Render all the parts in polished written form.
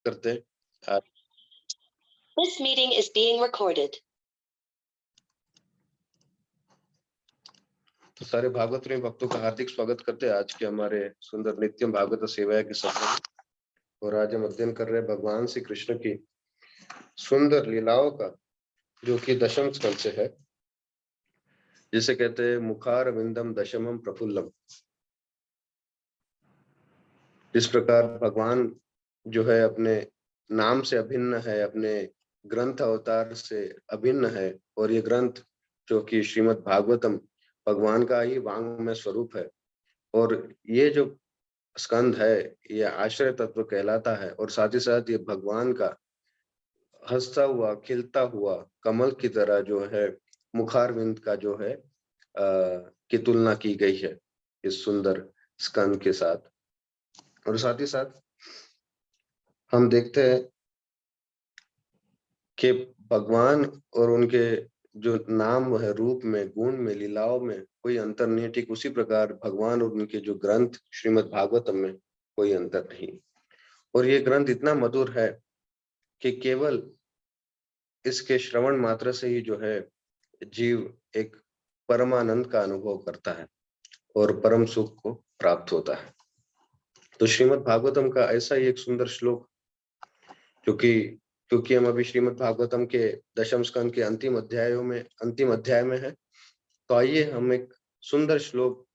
करते हैं। This meeting is being recorded. तो सारे भागवत प्रेमी भक्तों का हार्दिक स्वागत करते हैं आज के हमारे सुंदर नित्यम भागवत सेवा के सत्र में। और आज हम अध्ययन कर रहे हैं भगवान श्री कृष्ण की सुंदर लीलाओं का, जो कि दशम स्कंद से है, जिसे कहते हैं मुखार विंदम दशमम प्रफुल्लम। इस प्रकार भगवान जो है अपने नाम से अभिन्न है, अपने ग्रंथ अवतार से अभिन्न है, और ये ग्रंथ जो कि श्रीमद् भागवतम भगवान का ही वांग्मय स्वरूप है। और ये जो स्कंद है ये आश्रय तत्व कहलाता है, और साथ ही साथ ये भगवान का हंसता हुआ खिलता हुआ कमल की तरह जो है मुखारविंद का जो है की तुलना की गई है इस सुंदर स्कंद के साथ। और साथ ही साथ हम देखते हैं कि भगवान और उनके जो नाम है, रूप में, गुण में, लीलाओं में कोई अंतर नहीं। ठीक उसी प्रकार भगवान और उनके जो ग्रंथ श्रीमद् भागवतम में कोई अंतर नहीं। और ये ग्रंथ इतना मधुर है कि केवल इसके श्रवण मात्र से ही जो है जीव एक परमानंद का अनुभव करता है और परम सुख को प्राप्त होता है। तो श्रीमद् भागवतम का ऐसा ही एक सुंदर श्लोक, क्योंकि हम अभी श्रीमद् भागवतम के दशम स्कंद के अंतिम अध्याय में है, तो आइए हम एक सुंदर श्लोक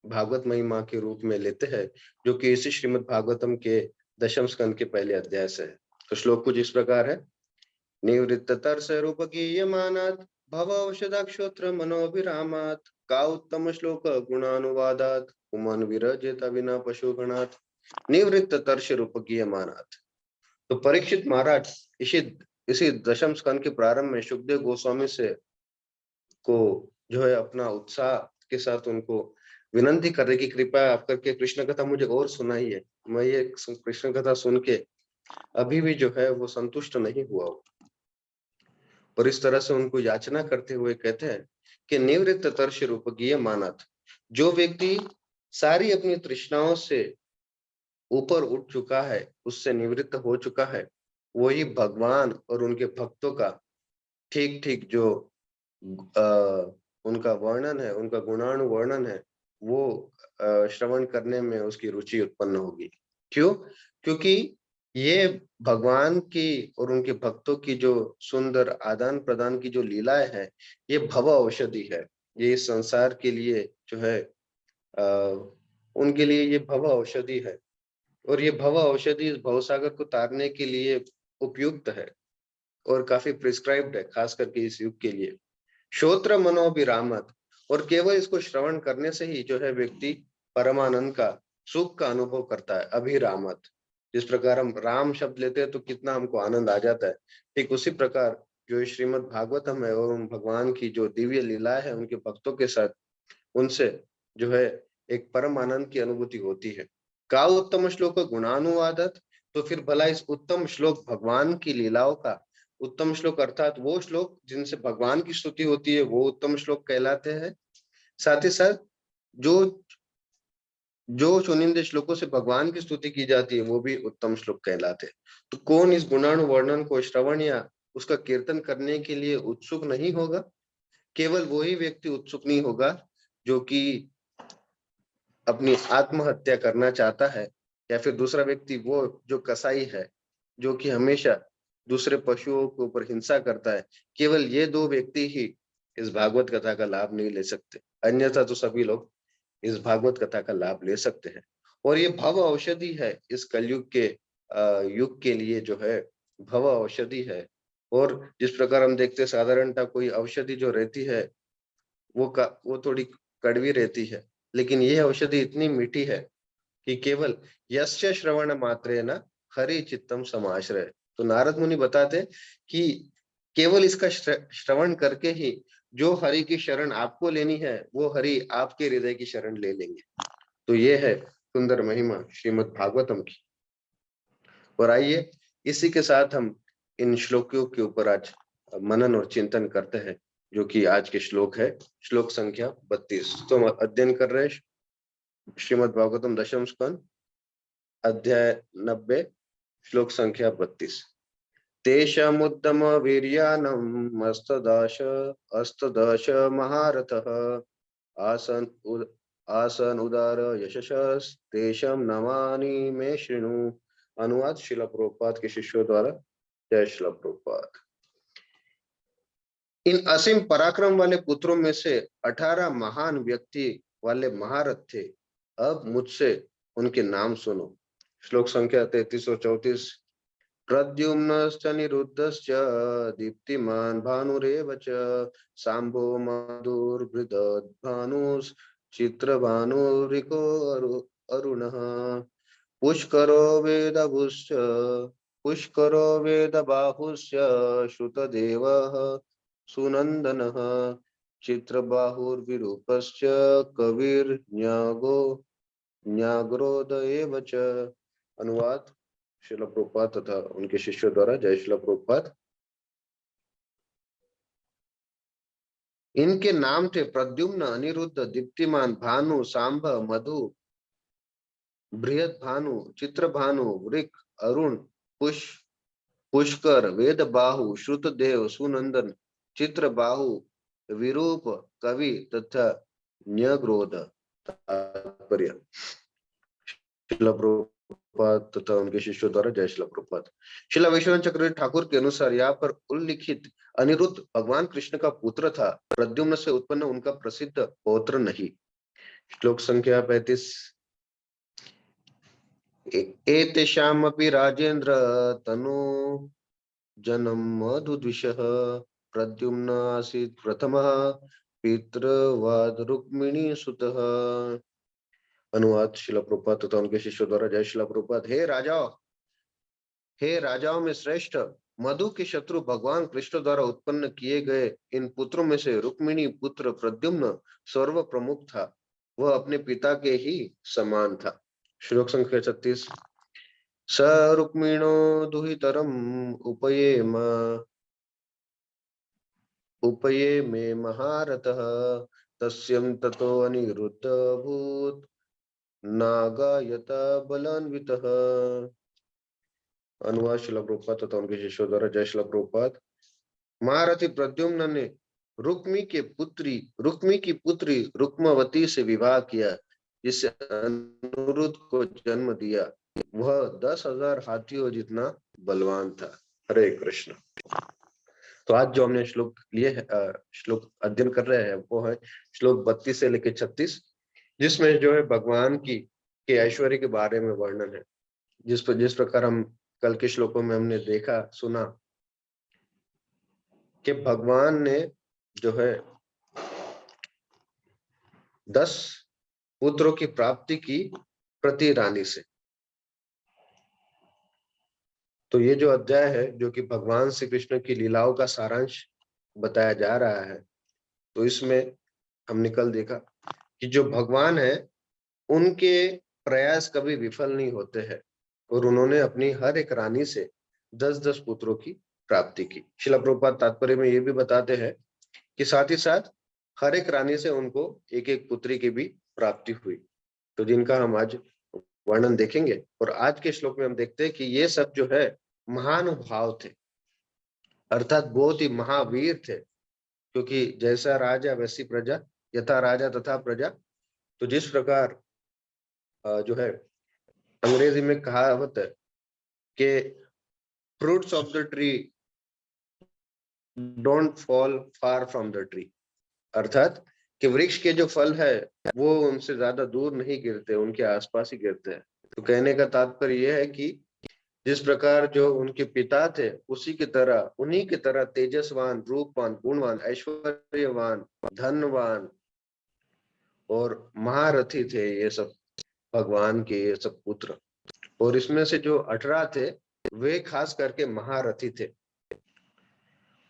भागवत महिमा के रूप में लेते हैं, जो कि इसी श्रीमद् भागवतम के दशम स्कंद के पहले अध्याय से है। तो श्लोक कुछ इस प्रकार है। निवृत्त तरस रूप गीयमानात् भव औषधाक्षोत्र मनोभिरामात् का उत्तम श्लोक गुणानुवादात् पुमान विरजित विना पशुगणात् निवृत्त तर्ष रूप गीयमानात्। तो परीक्षित महाराज इसी दशम स्कंद के प्रारंभ में सुखदेव गोस्वामी से को जो है अपना उत्साह के साथ उनको विनंती कर रहे कि कृपया आप करके कृष्ण कथा मुझे और सुनाइए। मैं ये कृष्ण कथा सुन के अभी भी जो है वो संतुष्ट नहीं हुआ। और इस तरह से उनको याचना करते हुए कहते हैं कि निवृत्त तर्ष रूप गीयमानात्, जो व्यक्ति सारी अपनी तृष्णाओं से ऊपर उठ चुका है, उससे निवृत्त हो चुका है, वही भगवान और उनके भक्तों का ठीक ठीक जो उनका वर्णन है, उनका गुणानुवर्णन है, वो श्रवण करने में उसकी रुचि उत्पन्न होगी। क्यों? क्योंकि ये भगवान की और उनके भक्तों की जो सुंदर आदान प्रदान की जो लीलाएं है, ये भव औषधि है। ये इस संसार के लिए जो है उनके लिए ये भव औषधि है, और ये भव औषधि इस भवसागर को तारने के लिए उपयुक्त है और काफी प्रिस्क्राइब्ड है, खास करके इस युग के लिए। श्रोत्र मनोभिरामत, और केवल इसको श्रवण करने से ही जो है व्यक्ति परमानंद का, सुख का अनुभव करता है। अभिरामत, जिस प्रकार हम राम शब्द लेते हैं तो कितना हमको आनंद आ जाता है, ठीक उसी प्रकार जो श्रीमद् भागवतम है और उन भगवान की जो दिव्य लीला है उनके भक्तों के साथ, उनसे जो है एक परम आनंद की अनुभूति होती है। का उत्तम श्लोक गुणानुवादत, तो फिर भला इस उत्तम श्लोक भगवान की लीलाओं का, उत्तम श्लोक अर्थात वो श्लोक जिनसे भगवान की स्तुति होती है, वो उत्तम श्लोक कहलाते हैं। साथ ही साथ जो चुनिंदे श्लोकों से भगवान की स्तुति की जाती है, वो भी उत्तम श्लोक कहलाते हैं। तो कौन इस गुणानुवर्णन को श्रवण या उसका कीर्तन करने के लिए उत्सुक नहीं होगा? केवल वही व्यक्ति उत्सुक नहीं होगा जो कि अपनी आत्महत्या करना चाहता है, या फिर दूसरा व्यक्ति वो जो कसाई है, जो कि हमेशा दूसरे पशुओं के ऊपर हिंसा करता है। केवल ये दो व्यक्ति ही इस भागवत कथा का लाभ नहीं ले सकते, अन्यथा तो सभी लोग इस भागवत कथा का लाभ ले सकते हैं। और ये भव औषधि है, इस कलयुग के युग के लिए जो है भव औषधि है। और जिस प्रकार हम देखते हैं साधारणतः कोई औषधि जो रहती है वो थोड़ी कड़वी रहती है, लेकिन यह औषधि इतनी मीठी है कि केवल यस्य श्रवण मात्रेण हरि चित्तम समाश्रय। तो नारद मुनि बताते कि केवल इसका श्रवण करके ही जो हरि की शरण आपको लेनी है, वो हरि आपके हृदय की शरण ले लेंगे। तो ये है सुंदर महिमा श्रीमद् भागवतम की। और आइए इसी के साथ हम इन श्लोकों के ऊपर आज मनन और चिंतन करते हैं, जो कि आज के श्लोक है, श्लोक संख्या 32। तो हम अध्ययन कर रहे हैं श्रीमद् भागवतम दशम स्कंद अध्याय 90 श्लोक संख्या 32। तेषामुद्दम वीर्यानम् अस्तदश महारथः आसन उदार यशस तेषां नमानि मे शृणु। अनुवाद शिला प्रभुपाद के शिष्यों द्वारा। जय शिला प्रभुपाद। इन असीम पराक्रम वाले पुत्रों में से 18 महान व्यक्ति वाले महारथ थे। अब मुझसे उनके नाम सुनो। श्लोक संख्या 33 और 34। प्रद्युम्नश्च निरुद्धश्च दीप्तिमान् भानुरेव च शाम्भो मधुर्बृहद्भानुश्च चित्रभानुरिको अरुणः पुष्करो वेदबाहुश्च श्रुतदेवः सुनन्दनः चित्रबाहुर्विरूपश्च कविर्न्याग्रोध एव च। अनुवाद शिला प्रभुपाद तथा उनके शिष्यों द्वारा। जय शिला प्रभुपाद। इनके नाम थे प्रद्युम्न, अनिरुद्ध, दीप्तिमान, भानु, सांब, मधु, बृहद्भानु, चित्रभानु, वृक, अरुण, पुष्कर, वेदबाहु, श्रुतदेव, सुनंदन, चित्रबाहु, विरूप, कवि तथा न्यग्रोध। तात्पर्य शिला प्रभुपाद तथा उनके शिष्यों द्वारा। जय शिला प्रभुपाद। शिला विश्वनाथ चक्रवर्ती ठाकुर के अनुसार यहाँ पर उल्लिखित अनिरुद्ध भगवान कृष्ण का पुत्र था। प्रद्युम्न से उत्पन्न उनका प्रसिद्ध पौत्र नहीं। श्लोक संख्या 35। एतेषामपि राजेन्द्र तनु जन्म मधुद्विषः प्रद्युम्न आसीत् प्रथमः पितृवाद रुक्मिणी सुतः। अनुवाद शिला प्रभुपाद तथा उनके शिष्यों द्वारा। जय शिला प्रभुपाद। हे राजाओं में श्रेष्ठ, मधु के शत्रु भगवान कृष्ण द्वारा उत्पन्न किए गए इन पुत्रों में से रुक्मिणी पुत्र प्रद्युम्न सर्व प्रमुख था। वह अपने पिता के ही समान था। श्लोक संख्या 36। स रुक्मिणो दुहितरम् उपये मे महारथः तस्यं ततो अनिरुद्ध भूत् नागायत बलान्वितः। अनुवाद शिला प्रभुपाद तथा उनके शिष्यों द्वारा। जय शिला प्रभुपाद। महारथी प्रद्युम्न ने रुक्मी की पुत्री रुक्मवती से विवाह किया, जिससे अनिरुद्ध को जन्म दिया। वह 10,000 हाथियों जितना बलवान था। हरे कृष्ण। तो आज जो हमने श्लोक लिए श्लोक अध्ययन कर रहे हैं वो है श्लोक 32 से लेकर 36, जिसमें जो है भगवान के ऐश्वर्य के बारे में वर्णन है। जिस प्रकार हम कल के श्लोकों में हमने देखा सुना कि भगवान ने जो है 10 पुत्रों की प्राप्ति की प्रति रानी से। तो ये जो अध्याय है जो कि भगवान श्री कृष्ण की लीलाओं का सारांश बताया जा रहा है, तो इसमें हमने कल देखा कि जो भगवान है उनके प्रयास कभी विफल नहीं होते हैं और उन्होंने अपनी हर एक रानी से 10-10 पुत्रों की प्राप्ति की। शिला प्रभुपाद तात्पर्य में ये भी बताते हैं कि साथ ही साथ हर एक रानी से उनको एक एक पुत्री की भी प्राप्ति हुई, तो जिनका हम आज वर्णन देखेंगे। और आज के श्लोक में हम देखते हैं कि ये सब जो है महानुभाव थे, अर्थात बहुत ही महावीर थे, क्योंकि जैसा राजा वैसी प्रजा, यथा राजा तथा प्रजा। तो जिस प्रकार जो है अंग्रेजी में कहावत है कि fruits of the tree don't fall far from the tree, अर्थात कि वृक्ष के जो फल है वो उनसे ज्यादा दूर नहीं गिरते, उनके आसपास ही गिरते हैं। तो कहने का तात्पर्य यह है कि जिस प्रकार जो उनके पिता थे उन्हीं की तरह तेजस्वान, रूपवान, गुणवान, ऐश्वर्यवान, धनवान और महारथी थे ये सब भगवान के ये सब पुत्र। और इसमें से जो 18 थे वे खास करके महारथी थे।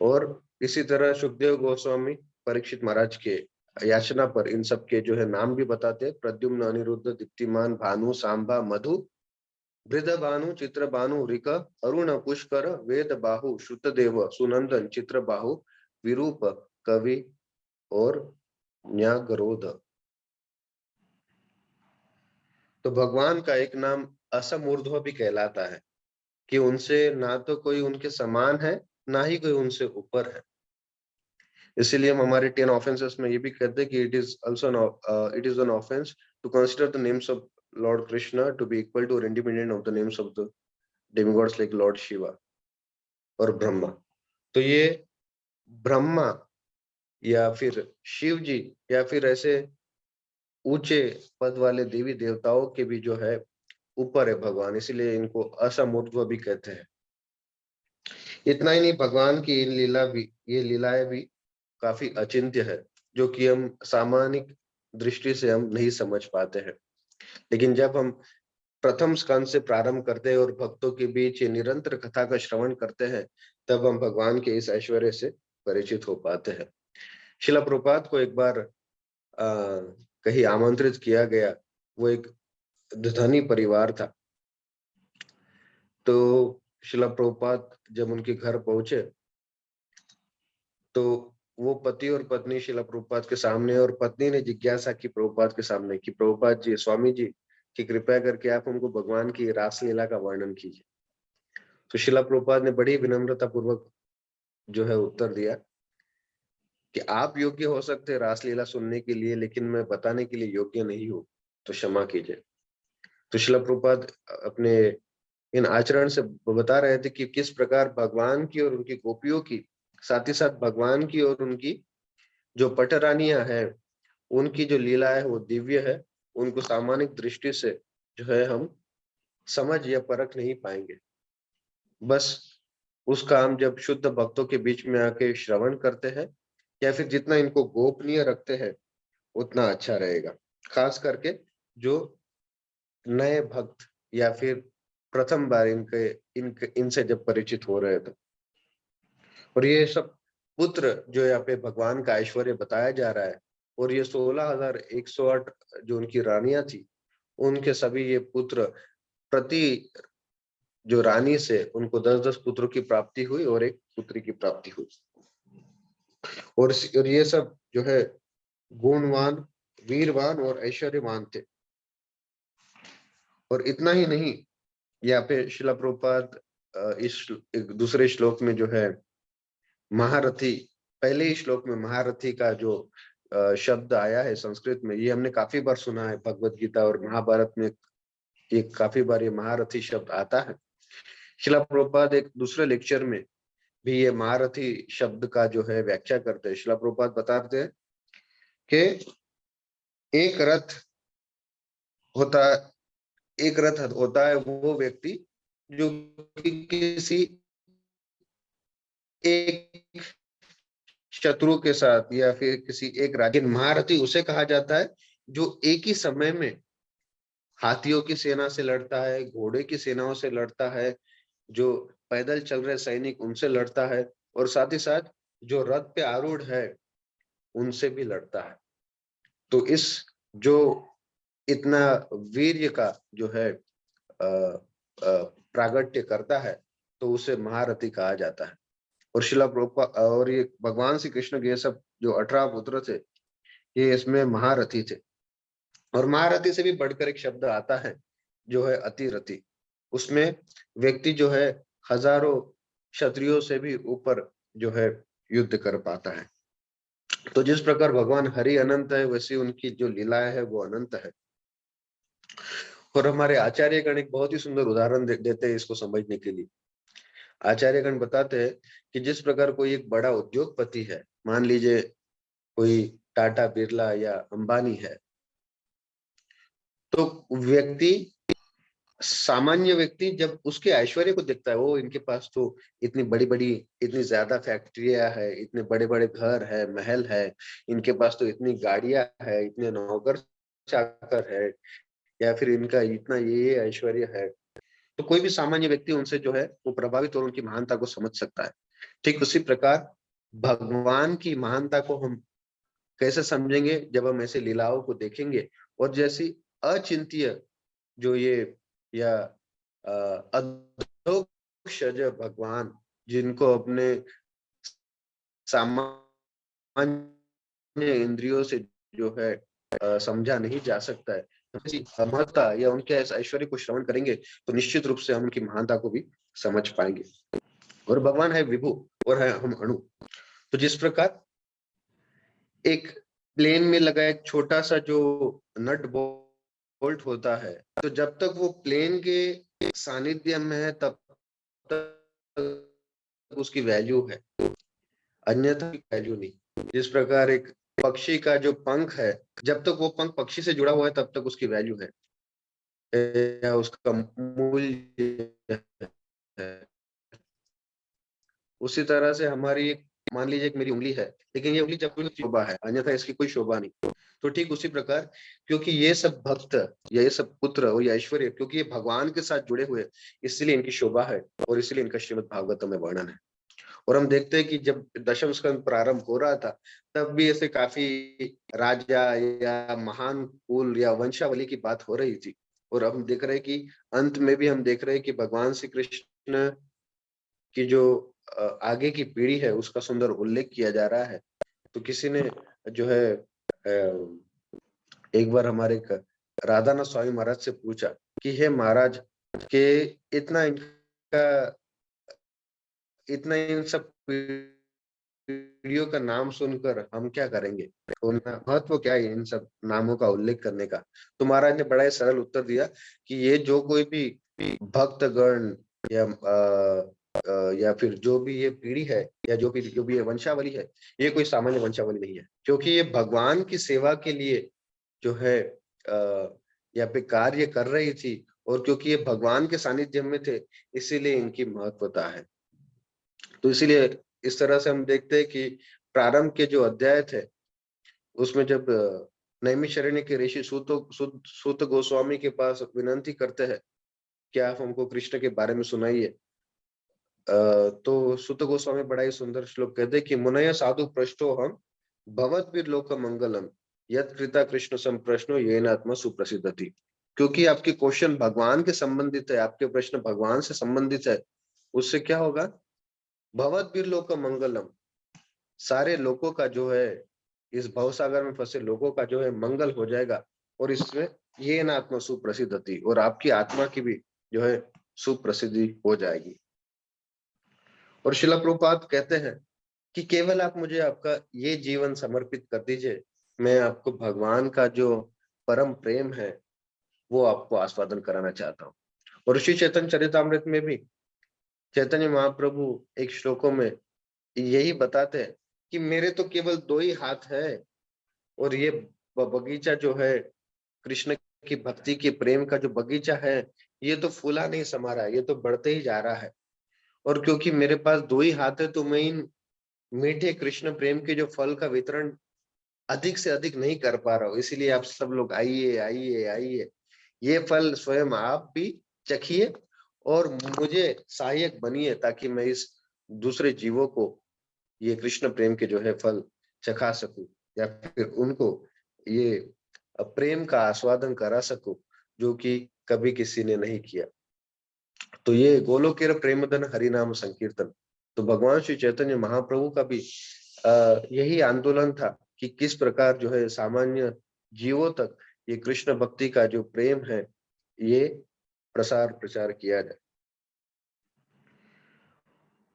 और इसी तरह सुखदेव गोस्वामी परीक्षित महाराज के याचना पर इन सब के जो है नाम भी बताते हैं। प्रद्युम्न, अनिरुद्ध, दीप्तिमान, भानु, सांबा, मधु, बृहद्भानु, चित्रभानु, ऋक, अरुण, पुष्कर, वेदबाहु, श्रुतदेव, सुनंदन, चित्रबाहु, विरूप, कवि और न्यागरोध। तो भगवान का एक नाम असमूर्ध्व भी कहलाता है। कि उनसे ना तो कोई उनके समान है, ना ही कोई उनसे ऊपर है। इसीलिए हम हमारे 10 ऑफेंसेस में ये भी कहते हैं कि it is an offense to consider the names of lord Krishna to be equal to और independent of the names of the demigods like lord Shiva और ब्रह्मा। तो ये ब्रह्मा या फिर शिव जी या फिर ऐसे ऊंचे पद वाले देवी देवताओं के भी जो है ऊपर है भगवान, इसीलिए इनको असमूर्ध्व भी कहते हैं। इतना ही नहीं, भगवान की ये लीलाएं भी काफी अचिंत्य है, जो कि हम सामान्य दृष्टि से हम नहीं समझ पाते हैं। लेकिन जब हम प्रथम स्कंद से प्रारंभ करते हैं और भक्तों के बीच ये निरंतर कथा का श्रवण करते हैं, तब हम भगवान के इस ऐश्वर्य से परिचित हो पाते हैं। शिला प्रभुपाद को एक बार कहीं आमंत्रित किया गया। वो एक धनी परिवार था। तो शिला प्रभुपाद जब उनके घर पहुंचे तो वो पति और पत्नी शिला प्रभुपाद के सामने, और पत्नी ने जिज्ञासा की प्रभुपाद के सामने कि प्रभुपाद जी, स्वामी जी, कि कृपया करके आप हमको भगवान की रासलीला का वर्णन कीजिए। तो शिला प्रभुपाद ने बड़ी विनम्रता पूर्वक जो है उत्तर दिया कि आप योग्य हो सकते हैं रासलीला सुनने के लिए, लेकिन मैं बताने के लिए योग्य नहीं हूँ, तो क्षमा कीजिए। तो शिला प्रभुपाद अपने इन आचरण से बता रहे थे कि किस प्रकार भगवान की और उनकी गोपियों की, साथ ही साथ भगवान की और उनकी जो पटरानियां हैं, उनकी जो लीला है वो दिव्य है। उनको सामान्य दृष्टि से जो है हम समझ या परख नहीं पाएंगे। बस उसका हम जब शुद्ध भक्तों के बीच में आके श्रवण करते हैं या फिर जितना इनको गोपनीय रखते हैं उतना अच्छा रहेगा। खास करके जो नए भक्त या फिर प्रथम बार इनसे जब परिचित हो रहे थे। और ये सब पुत्र जो यहाँ पे भगवान का ऐश्वर्य बताया जा रहा है, और ये 16,108 जो उनकी रानियां थी, उनके सभी ये पुत्र, प्रति जो रानी से उनको 10-10 पुत्रों की प्राप्ति हुई और एक पुत्री की प्राप्ति हुई। और ये सब जो है गुणवान, वीरवान और ऐश्वर्यवान थे। और इतना ही नहीं, यहाँ पे शिला प्रभुपाद इस एक दूसरे श्लोक में जो है महारथी, पहले ही श्लोक में महारथी का जो शब्द आया है संस्कृत में, ये हमने काफी बार सुना है। भगवत गीता और महाभारत में ये काफी बार ये महारथी शब्द आता है। शिला प्रभुपाद एक दूसरे लेक्चर में भी ये महारथी शब्द का जो है व्याख्या करते हैं। शिला प्रभुपाद बताते हैं कि एक रथ होता एक रथ होता है वो व्यक्ति जो कि किसी एक शत्रु के साथ या फिर किसी एक राज्य, महारथी उसे कहा जाता है जो एक ही समय में हाथियों की सेना से लड़ता है, घोड़े की सेनाओं से लड़ता है, जो पैदल चल रहे सैनिक उनसे लड़ता है, और साथ ही साथ जो रथ पे आरूढ़ है उनसे भी लड़ता है। तो इस जो इतना वीर्य का जो है प्रागट्य करता है, तो उसे महारथी कहा जाता है। और शिला प्रभुपाद और ये भगवान श्री कृष्ण के ये सब जो 18 पुत्र थे, ये इसमें महारथी थे। और महारथी से भी बढ़कर एक शब्द आता है जो है अतिरथी। उसमें व्यक्ति जो है हजारों क्षत्रियों से भी ऊपर जो है युद्ध कर पाता है। तो जिस प्रकार भगवान हरि अनंत है, वैसे उनकी जो लीलाएं है वो अनंत है। और हमारे आचार्यगण एक बहुत ही सुंदर उदाहरण देते हैं इसको समझने के लिए। आचार्यगण बताते हैं कि जिस प्रकार कोई एक बड़ा उद्योगपति है, मान लीजिए कोई टाटा, बिरला या अंबानी है, तो व्यक्ति, सामान्य व्यक्ति जब उसके ऐश्वर्य को देखता है, वो इनके पास तो इतनी बड़ी बड़ी, इतनी ज्यादा फैक्ट्रियां है, इतने बड़े बड़े घर है, महल है, इनके पास तो इतनी गाड़ियां है, इतने नौकर चाकर है, या फिर इनका इतना ये ऐश्वर्य है, तो कोई भी सामान्य व्यक्ति उनसे जो है वो प्रभावित और उनकी महानता को समझ सकता है। ठीक उसी प्रकार भगवान की महानता को हम कैसे समझेंगे, जब हम ऐसे लीलाओं को देखेंगे और जैसी अचिंत्य जो ये या अधोक्षज भगवान, जिनको अपने सामान्य इंद्रियों से जो है समझा नहीं जा सकता है, महत्ता या उनके इस ऐश्वर्य को श्रवण करेंगे तो निश्चित रूप से हम उनकी महानता को भी समझ पाएंगे। और भगवान है विभु और है हम अणु। तो जिस प्रकार एक प्लेन में लगा एक छोटा सा जो नट बोल्ट होता है, तो जब तक वो प्लेन के सानिध्य में है तब तक उसकी वैल्यू है, अन्यथा वैल्यू नहीं। जिस प्रकार एक पक्षी का जो पंख है, जब तक वो पंख पक्षी से जुड़ा हुआ है तब तक उसकी वैल्यू है या उसका मूल्य है। उसी तरह से हमारी एक, मान लीजिए एक मेरी उंगली है, लेकिन ये उंगली जब कोई शोभा है, अन्यथा इसकी कोई शोभा नहीं। तो ठीक उसी प्रकार, क्योंकि ये सब भक्त या ये सब पुत्र और ये ऐश्वर्य, क्योंकि ये भगवान के साथ जुड़े हुए, इसलिए इनकी शोभा है और इसलिए इनका श्रीमद् भागवतम में वर्णन है। और हम देखते हैं कि जब दशम स्कंद प्रारंभ हो रहा था, तब भी ऐसे काफी राजा या महान कुल या वंशावली की बात हो रही थी। और हम देख रहे हैं कि अंत में भी हम देख रहे हैं कि भगवान श्री कृष्ण की जो आगे की पीढ़ी है उसका सुंदर उल्लेख किया जा रहा है। तो किसी ने जो है एक बार हमारे राधानाथ स्वामी महाराज से पूछा कि हे महाराज के इतना इन सब पीढ़ियों का नाम सुनकर हम क्या करेंगे, उनका महत्व क्या है इन सब नामों का उल्लेख करने का। तो महाराज ने बड़ा ही सरल उत्तर दिया कि ये जो कोई भी भक्तगण या फिर जो भी ये पीढ़ी है या जो भी ये वंशावली है, ये कोई सामान्य वंशावली नहीं है, क्योंकि ये भगवान की सेवा के लिए जो है यहाँ पे कार्य कर रही थी। और क्योंकि ये भगवान के सानिध्य में थे, इसीलिए इनकी महत्वता है। तो इसीलिए इस तरह से हम देखते हैं कि प्रारंभ के जो अध्याय थे उसमें जब नैमिषारण्य के ऋषि सूत गोस्वामी के पास विनंती करते हैं कि आप हमको कृष्ण के बारे में सुनाइए, तो सूत गोस्वामी बड़ा ही सुंदर श्लोक कहते हैं कि मुनय साधु पृष्ठो हम भवद्भिर लोक मंगलम यत् कृता कृष्ण संप्रश्नो येन आत्मा सुप्रसिद्ध थी। क्योंकि आपके क्वेश्चन भगवान के संबंधित है, आपके प्रश्न भगवान से संबंधित है, उससे क्या होगा, भवद्भिर लोक मंगलम, सारे लोगों का जो है, इस भवसागर में फंसे लोगों का जो है मंगल हो जाएगा। और इसमें ये न आत्मा सुप्रसिद्ध थी, और आपकी आत्मा की भी जो है सुप्रसिद्धि हो जाएगी। और शिला प्रभुपाद कहते हैं कि केवल आप मुझे आपका ये जीवन समर्पित कर दीजिए, मैं आपको भगवान का जो परम प्रेम है वो आपको आस्वादन कराना चाहता हूँ। और ऋषि चैतन्य चरितामृत में भी चैतन्य महाप्रभु एक श्लोकों में यही बताते हैं कि मेरे तो केवल 2 ही हाथ है, और ये बगीचा जो है कृष्ण की भक्ति के प्रेम का जो बगीचा है, ये तो फूला नहीं समा रहा है, ये तो बढ़ते ही जा रहा है। और क्योंकि मेरे पास 2 ही हाथ है, तो मैं इन मीठे कृष्ण प्रेम के जो फल का वितरण अधिक से अधिक नहीं कर पा रहा हूँ। इसीलिए आप सब लोग आइए आइए आइए, ये फल स्वयं आप भी चखिए और मुझे सहायक बनिए, ताकि मैं इस दूसरे जीवों को ये कृष्ण प्रेम के जो है फल चखा सकूं, या फिर उनको ये प्रेम का आस्वादन करा सकूं, जो कि कभी किसी ने नहीं किया। तो ये गोलोकेर प्रेमधन हरिनाम संकीर्तन, तो भगवान श्री चैतन्य महाप्रभु का भी यही आंदोलन था कि किस प्रकार जो है सामान्य जीवों तक ये कृष्ण भक्ति का जो प्रेम है ये प्रसार प्रचार किया जाए।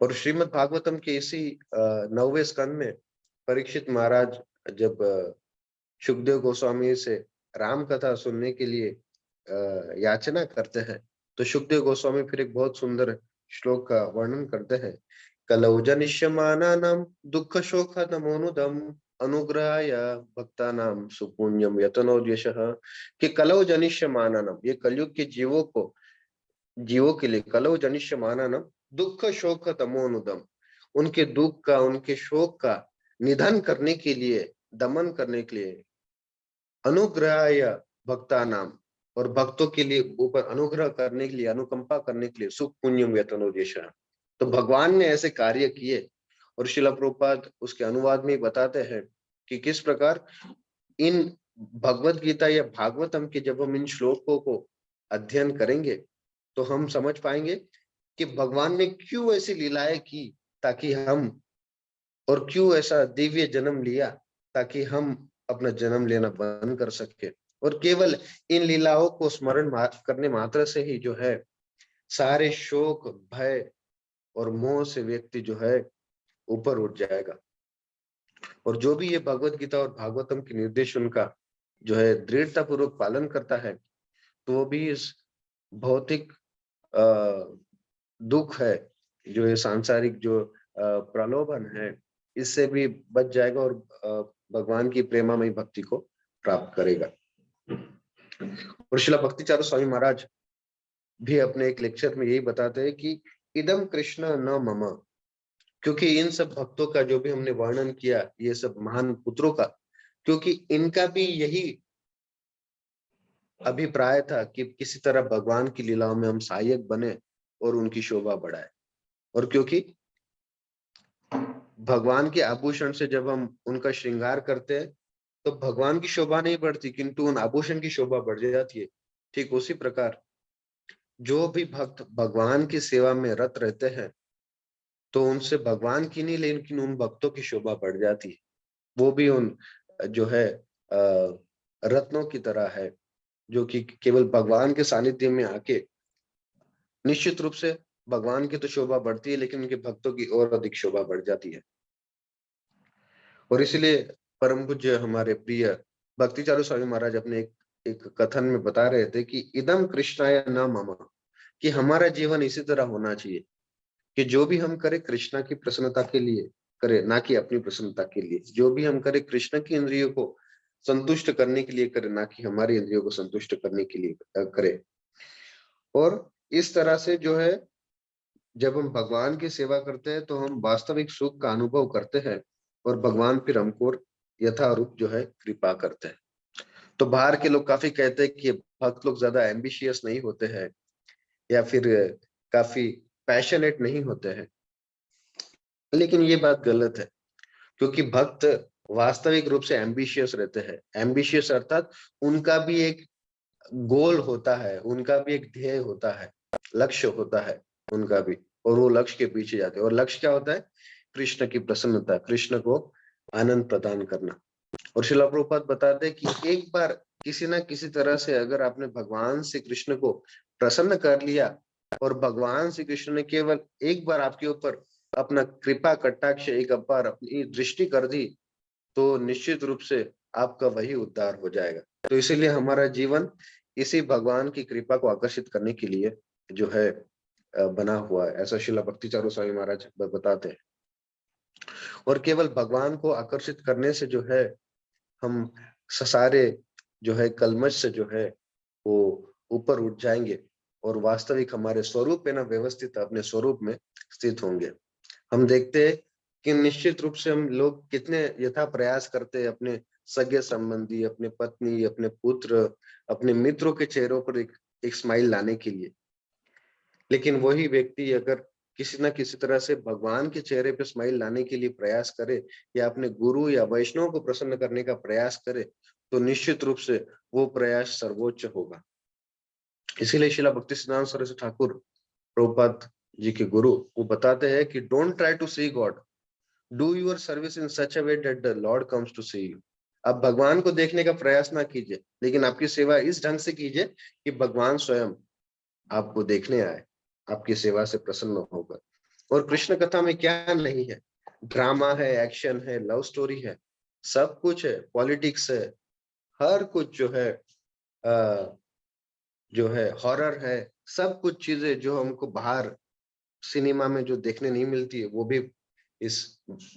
और श्रीमद् भागवतम के इसी 9वें स्कंद में परीक्षित महाराज जब सुखदेव गोस्वामी से राम कथा सुनने के लिए याचना करते हैं, तो सुखदेव गोस्वामी फिर एक बहुत सुंदर श्लोक का वर्णन करते हैं। कलौ जनिष्यमानानां दुःख शोक नमोनुदम अनुग्रहाय भक्तानां सुपुण्यम यतनोद्यशः, कि कलौ जनिष्यमानानां, ये कलयुग के जीवों के लिए, कलौ जनिष्यमानानां दुःख शोक तमोनुदम, उनके दुख का उनके शोक का निधन करने के लिए, दमन करने के लिए, अनुग्रहाय भक्ता नाम, और भक्तों के लिए ऊपर अनुग्रह करने के लिए, अनुकंपा करने के लिए, सुख पुण्यम यतनोदेशः। तो भगवान ने ऐसे कार्य किए। और शिला प्रभुपाद उसके अनुवाद में बताते हैं कि किस प्रकार इन भगवत गीता या भागवतम के जब हम इन श्लोकों को अध्ययन करेंगे, तो हम समझ पाएंगे कि भगवान ने क्यों ऐसी लीलाएं की, ताकि हम, और क्यों ऐसा दिव्य जन्म लिया ताकि हम अपना जन्म लेना बंद कर सके। और केवल इन लीलाओं को स्मरण करने मात्र से ही जो है सारे शोक, भय और मोह से व्यक्ति जो है ऊपर उठ जाएगा। और जो भी ये भगवत गीता और भागवतम के निर्देशन का जो है दृढ़ता पूर्वक पालन करता है, तो वो भी इस भौतिक दुख है, जो ये सांसारिक जो प्रलोभन है, इससे भी बच जाएगा और भगवान की प्रेमामयी भक्ति को प्राप्त करेगा। और श्रील भक्तिचार्य स्वामी महाराज भी अपने एक लेक्चर में यही बताते हैं कि इदम कृष्ण न मम, क्योंकि इन सब भक्तों का जो भी हमने वर्णन किया, ये सब महान पुत्रों का, क्योंकि इनका भी यही अभिप्राय था कि किसी तरह भगवान की लीलाओं में हम सहायक बने और उनकी शोभा बढ़ाए। और क्योंकि भगवान के आभूषण से जब हम उनका श्रृंगार करते हैं तो भगवान की शोभा नहीं बढ़ती, किंतु उन आभूषण की शोभा बढ़ जाती है। ठीक उसी प्रकार जो भी भक्त भगवान की सेवा में रत रहते हैं, तो उनसे भगवान की नहीं लेकिन उन भक्तों की शोभा बढ़ जाती है। वो भी उन जो है रत्नों की तरह है, जो कि केवल भगवान के सानिध्य में आके निश्चित रूप से भगवान की तो शोभा बढ़ती है, लेकिन उनके भक्तों की और अधिक शोभा बढ़ जाती है। और इसलिए परम पूज्य हमारे प्रिय भक्तिचार्य स्वामी महाराज अपने एक कथन में बता रहे थे कि इदम कृष्णाय न मम, कि हमारा जीवन इसी तरह होना चाहिए कि जो भी हम करें कृष्णा की प्रसन्नता के लिए करें, ना कि अपनी प्रसन्नता के लिए। जो भी हम करें कृष्ण की इंद्रियों को संतुष्ट करने के लिए करें, ना कि हमारी इंद्रियों को संतुष्ट करने के लिए करें। और इस तरह से जो है जब हम भगवान की सेवा करते हैं तो हम वास्तविक सुख का अनुभव करते हैं और भगवान फिर हमको यथारूप जो है कृपा करते हैं। तो बाहर के लोग काफी कहते हैं कि भक्त लोग ज्यादा एम्बिशियस नहीं होते हैं या फिर काफी पैशनेट नहीं होते हैं, लेकिन ये बात गलत है। क्योंकि भक्त वास्तविक रूप से एम्बिशियस रहते हैं। एम्बिशियस अर्थात उनका भी एक गोल होता है, उनका भी एक ध्येय होता है, लक्ष्य होता है उनका भी, और वो लक्ष्य के पीछे जाते हैं। और लक्ष्य क्या होता है? कृष्ण की प्रसन्नता, कृष्ण को आनंद प्रदान करना। और श्रील प्रभुपाद बताते हैं कि एक बार किसी ना किसी तरह से अगर आपने भगवान श्री कृष्ण को प्रसन्न कर लिया और भगवान श्री कृष्ण ने केवल एक बार आपके ऊपर अपना कृपा कटाक्ष एक बार अपनी दृष्टि कर दी, तो निश्चित रूप से आपका वही उद्धार हो जाएगा। तो इसीलिए हमारा जीवन इसी भगवान की कृपा को आकर्षित करने के लिए जो है बना हुआ है, ऐसा श्रील भक्तिचार्य स्वामी महाराज बताते हैं। और केवल भगवान को आकर्षित करने से जो है हम सारे जो है कलमश से जो है वो ऊपर उठ जाएंगे और वास्तविक हमारे स्वरूप है ना व्यवस्थित अपने स्वरूप में स्थित होंगे। हम देखते हैं कि निश्चित रूप से हम लोग कितने यथा प्रयास करते हैं अपने सगे संबंधी, अपने पत्नी, अपने पुत्र, अपने मित्रों के चेहरों पर एक स्माइल लाने के लिए, लेकिन वही व्यक्ति अगर किसी ना किसी तरह से भगवान के चेहरे पे स्माइल लाने के लिए प्रयास करे या अपने गुरु या वैष्णव को प्रसन्न करने का प्रयास करे, तो निश्चित रूप से वो प्रयास सर्वोच्च होगा। इसीलिए शिला भक्ति सिद्धांत सरस्वती ठाकुर प्रभुपाद जी के गुरु वो बताते हैं कि don't try to see God, do your service in such a way that the Lord comes to see you. आप भगवान को देखने का प्रयास ना कीजिए, लेकिन आपकी सेवा इस ढंग से कीजिए कि भगवान स्वयं आपको देखने आए, आपकी सेवा से प्रसन्न होकर। और कृष्ण कथा में क्या नहीं है? ड्रामा है, एक्शन है, लव स्टोरी है, सब कुछ है, पॉलिटिक्स है, हर कुछ जो है जो है हॉरर है, सब कुछ चीजें जो हमको बाहर सिनेमा में जो देखने नहीं मिलती है, वो भी इस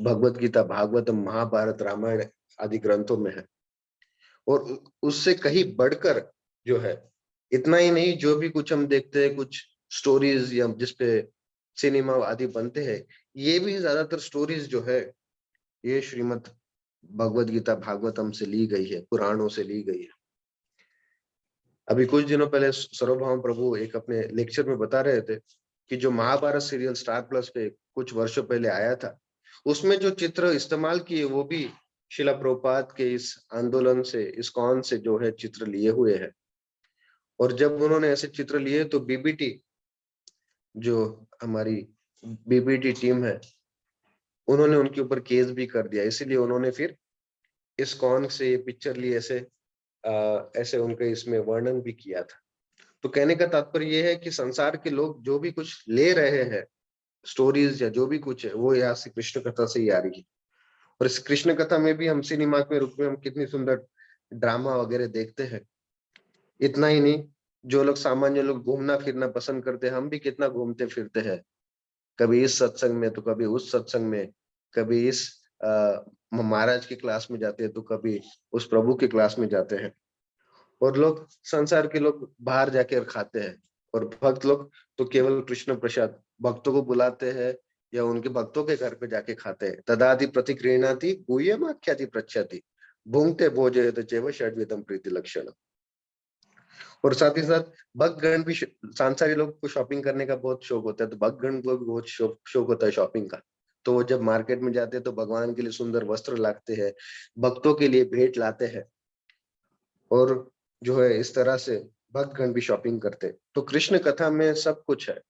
भगवत गीता, भागवतम, महाभारत, रामायण आदि ग्रंथों में है। और उससे कहीं बढ़कर जो है, इतना ही नहीं, जो भी कुछ हम देखते हैं, कुछ स्टोरीज या जिसपे सिनेमा आदि बनते हैं, ये भी ज्यादातर स्टोरीज जो है ये श्रीमद् भगवत गीता भागवतम से ली गई है, पुराणों से ली गई है। अभी कुछ दिनों पहले सर्वभौम प्रभु एक अपने लेक्चर में बता रहे थे कि जो महाभारत सीरियल स्टार प्लस पे कुछ वर्षों पहले आया था, उसमें जो चित्र इस्तेमाल किए वो भी शिला प्रभुपाद के इस आंदोलन से, इस्कॉन से जो है चित्र लिए हुए हैं। और जब उन्होंने ऐसे चित्र लिए तो बीबीटी, जो हमारी बीबीटी टीम है, उन्होंने उनके ऊपर केस भी कर दिया। इसीलिए उन्होंने फिर इस्कॉन से ये पिक्चर ली, ऐसे ऐसे उनके इसमें वर्णन भी किया था। तो कहने का तात्पर्य ये है कि संसार के लोग जो भी कुछ ले रहे हैं, स्टोरीज या जो भी कुछ है, वो यहाँ से कृष्ण कथा से ही आ रही है। और इस कृष्ण कथा में भी हम सिनेमा के रूप में हम कितनी सुंदर ड्रामा वगैरह देखते हैं। इतना ही नहीं, जो लोग सामान्य लोग घूमना फिरना पसंद करते हैं, हम भी कितना घूमते फिरते हैं, कभी इस सत्संग में तो कभी उस सत्संग में, कभी इस महाराज की क्लास में जाते हैं तो कभी उस प्रभु की क्लास में जाते हैं। और लोग, संसार के लोग बाहर जाकर खाते हैं, और भक्त लोग तो केवल कृष्ण प्रसाद भक्तों को बुलाते हैं या उनके भक्तों के घर पे जाके खाते हैं। तदादि प्रतिक्रियणाति गुह्यम आख्याति प्रच्छति भुंक्ते भोजयत चैव षड्विधम प्रीति लक्षण। और साथ ही साथ भक्तगण भी, सांसारिक लोग को शॉपिंग करने का बहुत शौक होता है, तो भक्तगण को भी बहुत शौक होता है शॉपिंग का। तो वो जब मार्केट में जाते हैं तो भगवान के लिए सुंदर वस्त्र लाते हैं, भक्तों के लिए भेंट लाते हैं, और जो है इस तरह से भक्तगण भी शॉपिंग करते हैं। तो कृष्ण कथा में सब कुछ है।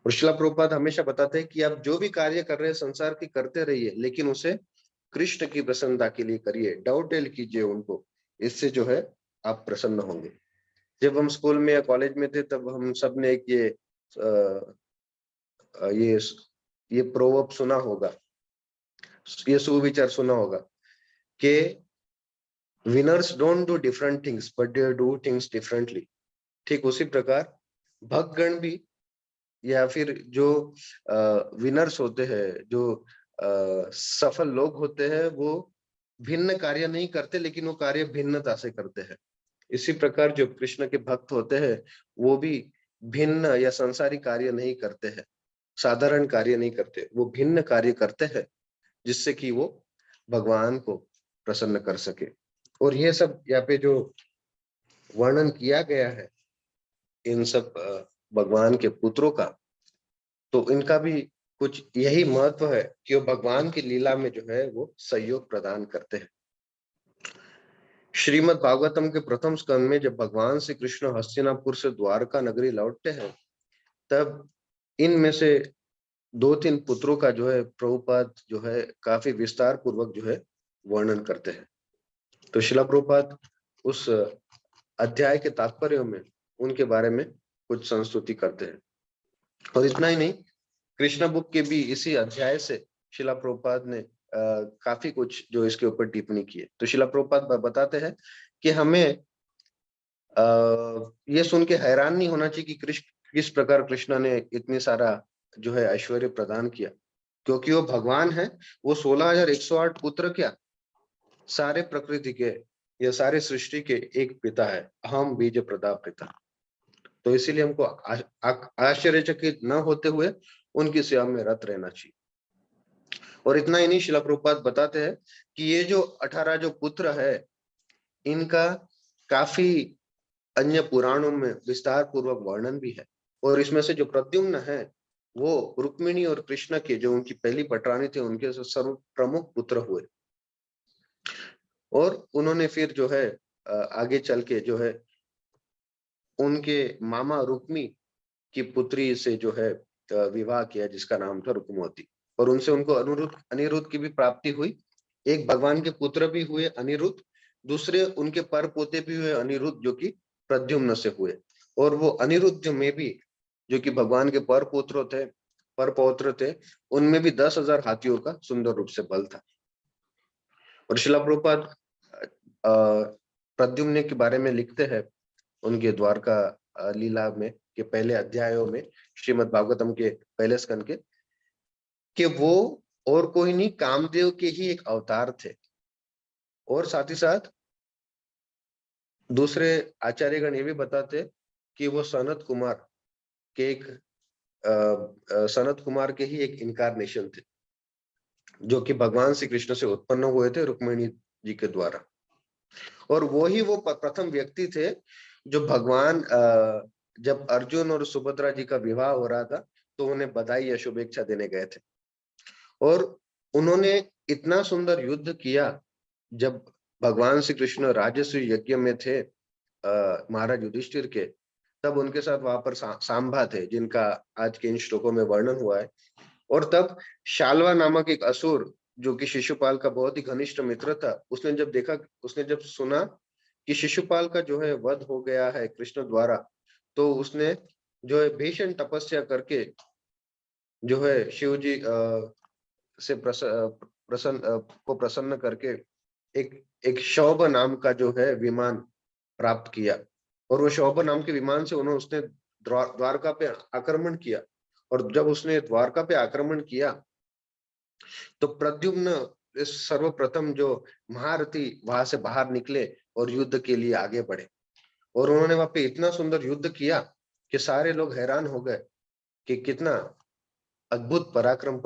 और श्रील प्रभुपाद हमेशा बताते हैं कि आप जो भी कार्य कर रहे हैं संसार की करते रहिए, लेकिन उसे कृष्ण की प्रसन्नता के लिए करिए, डाउट डेल कीजिए उनको, इससे जो है आप प्रसन्न होंगे। जब हम स्कूल में या कॉलेज में थे तब हम सब ने एक ये ये प्रोवर्ब सुना होगा, ये सुविचार सुना होगा कि winners don't do different things but they do things differently. ठीक उसी प्रकार भक्तगण भी, या फिर जो विनर्स होते हैं, जो सफल लोग होते हैं, वो भिन्न कार्य नहीं करते, लेकिन वो कार्य भिन्नता से करते हैं। इसी प्रकार जो कृष्ण के भक्त होते हैं वो भी भिन्न या संसारी कार्य नहीं करते हैं, साधारण कार्य नहीं करते, वो भिन्न कार्य करते हैं, जिससे कि वो भगवान को प्रसन्न कर सके। और ये सब यहाँ पे जो वर्णन किया गया है इन सब भगवान के पुत्रों का, तो इनका भी कुछ यही महत्व है कि वो भगवान की लीला में जो है वो सहयोग प्रदान करते हैं। श्रीमद् भागवतम के प्रथम स्कंद में जब भगवान श्री कृष्ण हस्तिनापुर से द्वारका नगरी लौटते हैं, तब इनमें से 2-3 पुत्रों का जो है प्रभुपाद जो है काफी विस्तार पूर्वक जो है वर्णन करते हैं। तो शिला प्रभुपाद उस अध्याय के तात्पर्य में उनके बारे में कुछ संस्तुति करते हैं। और इतना ही नहीं, कृष्ण बुक के भी इसी अध्याय से शिला प्रभुपाद ने काफी कुछ जो इसके ऊपर टिप्पणी की है। तो शिला प्रभुपाद बताते हैं कि हमें ये सुन के हैरान नहीं होना चाहिए कि कृष्ण किस प्रकार कृष्ण ने इतनी सारा जो है ऐश्वर्य प्रदान किया, क्योंकि वो भगवान है। वो 16,108 पुत्र क्या, सारे प्रकृति के या सारे सृष्टि के एक पिता है, अहम बीज प्रदाप पिता। तो इसीलिए हमको आश्चर्यचकित न होते हुए उनकी सेवा में रत रहना चाहिए। और इतना ही नहीं, शिला प्रभुपाद बताते हैं कि ये जो 18 जो पुत्र है, इनका काफी अन्य पुराणों में विस्तार पूर्वक वर्णन भी है। और इसमें से जो प्रद्युम्न है, वो रुक्मिणी और कृष्ण के जो उनकी पहली पटरानी थी, उनके सर्व प्रमुख पुत्र हुए। और उन्होंने फिर जो है आगे चल के जो है उनके मामा रुक्मी की पुत्री से जो है विवाह किया, जिसका नाम था रुक्मवती। और उनसे उनको अनिरुद्ध की भी प्राप्ति हुई। एक भगवान के पुत्र भी हुए अनिरुद्ध, दूसरे उनके पर पोते भी हुए अनिरुद्ध, जो कि प्रद्युम्न से हुए। और वो अनिरुद्ध में भी, जो कि भगवान के पर पौत्र थे, उनमें भी 10,000 हाथियों का सुंदर रूप से बल था। और शिला प्रभुपाद प्रद्युम्न के बारे में लिखते हैं उनके द्वारका लीला में के पहले अध्यायों में, श्रीमद् भागवतम के पहले स्कंद के, कि वो और कोई नहीं, कामदेव के ही एक अवतार थे। और साथ ही साथ दूसरे आचार्यगण ये भी बताते कि वो सनत कुमार के ही एक इनकारनेशन थे, जो कि भगवान श्री कृष्ण से उत्पन्न हुए थे रुक्मिणी जी के द्वारा। और वो प्रथम व्यक्ति थे जो भगवान जब अर्जुन और सुभद्रा जी का विवाह हो रहा था, तो उन्हें बधाई या शुभेच्छा देने गए थे। और उन्होंने इतना सुंदर युद्ध किया। जब भगवान श्री कृष्ण राजस्व यज्ञ में थे महाराज युधिष्ठिर के, तब उनके साथ वहां पर सांबा थे, जिनका आज के इन श्लोकों में वर्णन हुआ है। और तब शाल्वा नामक एक असुर, जो कि शिशुपाल का बहुत ही घनिष्ठ मित्र था, उसने जब सुना कि शिशुपाल का जो है वध हो गया है कृष्ण द्वारा, तो उसने जो है भीषण तपस्या करके जो है शिव जी से प्रसन्न करके एक एक शौभ नाम का जो है विमान प्राप्त किया। और वो शौभ नाम के विमान से उसने द्वारका पे आक्रमण किया। और जब उसने द्वारका पे आक्रमण किया तो प्रद्युम्न इस सर्वप्रथम जो महारथी वहां से बाहर निकले और युद्ध के लिए आगे बढ़े। और उन्होंने वहां पे इतना सुंदर युद्ध किया कि सारे लोग हैरान हो गए कि कितना अद्भुत पराक्रम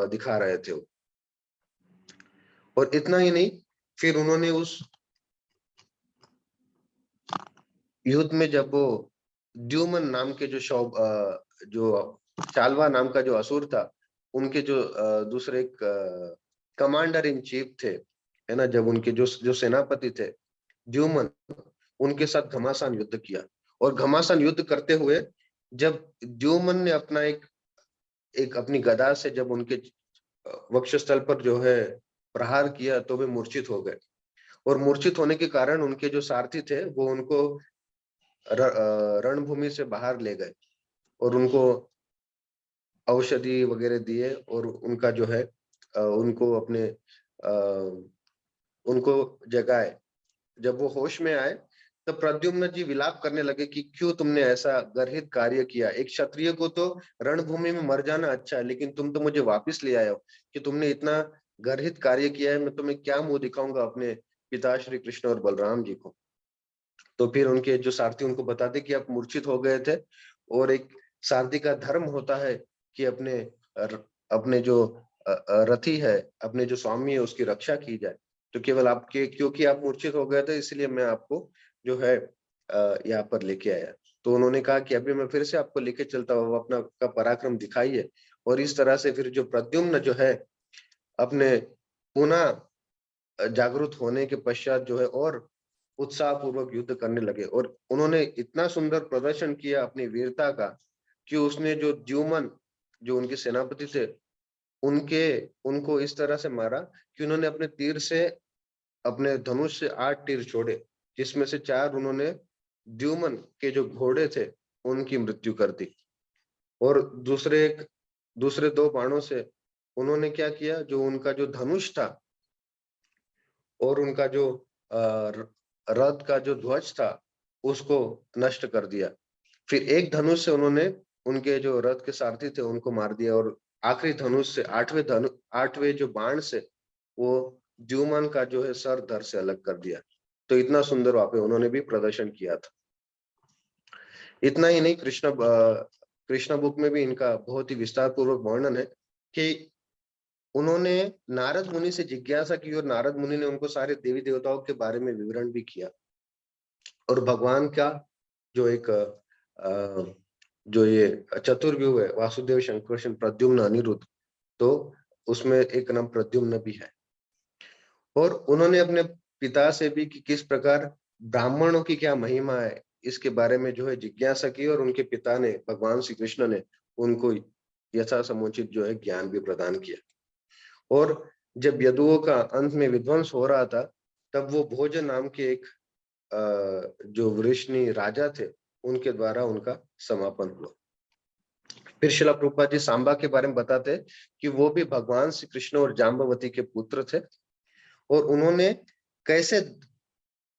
दिखा रहे थे वो। और इतना ही नहीं, फिर उन्होंने उस युद्ध में जब वो द्युमन नाम के जो चालवा नाम का जो असुर था, उनके जो दूसरे कमांडर इन चीफ थे, है ना, जब उनके जो जो सेनापति थे द्युमन, उनके साथ घमासान युद्ध किया। और घमासान युद्ध करते हुए जब द्युमन ने अपना एक एक अपनी गदा से जब उनके वक्षस्थल पर जो है प्रहार किया तो वे मूर्छित हो गए। और मूर्छित होने के कारण उनके जो सारथी थे वो उनको रणभूमि से बाहर ले गए और उनको औषधि वगैरह दिए और उनका जो है उनको अपने उनको जगाए। जब वो होश में आए तब प्रद्युम्न जी विलाप करने लगे कि क्यों तुमने ऐसा गर्हित कार्य किया। एक क्षत्रिय को तो रणभूमि में मर जाना अच्छा है, लेकिन तुम तो मुझे वापस ले आए हो कि तुमने इतना गर्हित कार्य किया है। मैं तुम्हें क्या मुंह दिखाऊंगा अपने पिता श्री कृष्ण और बलराम जी को। तो फिर उनके जो सारथी उनको बताते कि आप मूर्छित हो गए थे और एक सारथी का धर्म होता है कि अपने जो रथी है, अपने जो स्वामी है, उसकी रक्षा की जाए। तो केवल आपके क्योंकि आप मूर्छित हो गए थे इसलिए मैं आपको जो है यहाँ पर लेके आया। तो उन्होंने कहा कि अभी मैं फिर से आपको लेके चलता हूँ, अपना का पराक्रम दिखाइए। और इस तरह से फिर जो प्रद्युम्न जो है अपने पुनः जागरूक होने के पश्चात जो है और उत्साह पूर्वक युद्ध करने लगे। और उन्होंने इतना सुंदर प्रदर्शन किया अपनी वीरता का कि उसने जो द्युमन जो उनके सेनापति थे उनके उनको इस तरह से मारा कि उन्होंने अपने तीर से अपने धनुष से 8 तीर छोड़े, जिसमें से 4 उन्होंने द्युमन के जो घोड़े थे उनकी मृत्यु कर दी। और दूसरे 2 बाणों से उन्होंने क्या किया, जो उनका जो धनुष था और उनका जो रथ का जो ध्वज था उसको नष्ट कर दिया। फिर एक धनुष से उन्होंने उनके जो रथ के सारथी थे उनको मार दिया। और आखिरी धनुष से 8वें जो बाण से वो द्युमन का जो है सर धड़ से अलग कर दिया। तो इतना सुंदर वहां पे उन्होंने भी प्रदर्शन किया था। इतना ही नहीं, कृष्णा बुक में भी इनका बहुत ही विस्तार पूर्वक वर्णन है कि उन्होंने नारद मुनि से जिज्ञासा की और नारद मुनि ने उनको सारे देवी देवताओं के बारे में विवरण भी किया। और भगवान का जो एक जो ये चतुर्व्यूह है, वासुदेव शंकर प्रद्युम्न अनिरुद्ध, तो उसमें एक नाम प्रद्युम्न भी है। और उन्होंने अपने पिता से भी कि किस प्रकार ब्राह्मणों की क्या महिमा है इसके बारे में जो है जिज्ञासा की। और उनके पिता ने, भगवान श्री कृष्ण ने उनको यथा समुचित जो है ज्ञान भी प्रदान किया। और जब यदुओं का अंत में विध्वंस हो रहा था तब वो भोज नाम के एक जो वृष्णि राजा थे उनके द्वारा उनका समापन हुआ। फिर शिला प्रभुपाद जी सांबा के बारे में बताते हैं कि वो भी भगवान श्री कृष्ण और जाम्बवती के पुत्र थे। और उन्होंने कैसे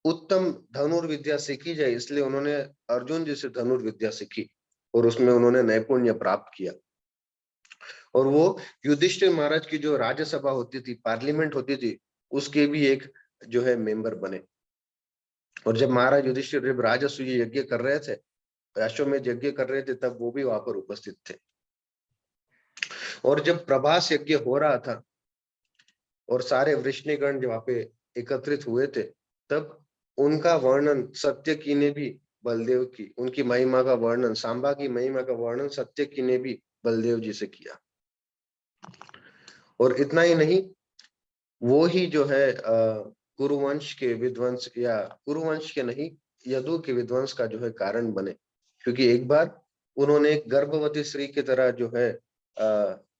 उत्तम धनुर्विद्या सीखी जाए इसलिए उन्होंने अर्जुन जी से धनुर्विद्या सीखी और उसमें उन्होंने नैपुण्य प्राप्त किया। और वो युधिष्ठिर महाराज की जो राज्यसभा होती थी, पार्लियामेंट होती थी, उसके भी एक जो है मेंबर बने। और जब महाराज युधिष्ठिर जब राजसूय यज्ञ कर रहे थे, अश्वमेध यज्ञ कर रहे थे, तब वो भी वहां पर उपस्थित थे। और जब प्रभास यज्ञ हो रहा था और सारे वृष्णिगण जो वहां पे एकत्रित हुए थे, तब उनका वर्णन सत्यकी ने भी बलदेव की, उनकी महिमा का वर्णन, सांबा की महिमा का वर्णन सत्यकी ने भी बलदेव जी से किया। और इतना ही नहीं, वो ही जो है कुरुवंश के विध्वंस, या कुरुवंश के नहीं, यदु के विध्वंस का जो है कारण बने। क्योंकि एक बार उन्होंने एक गर्भवती स्त्री की तरह जो है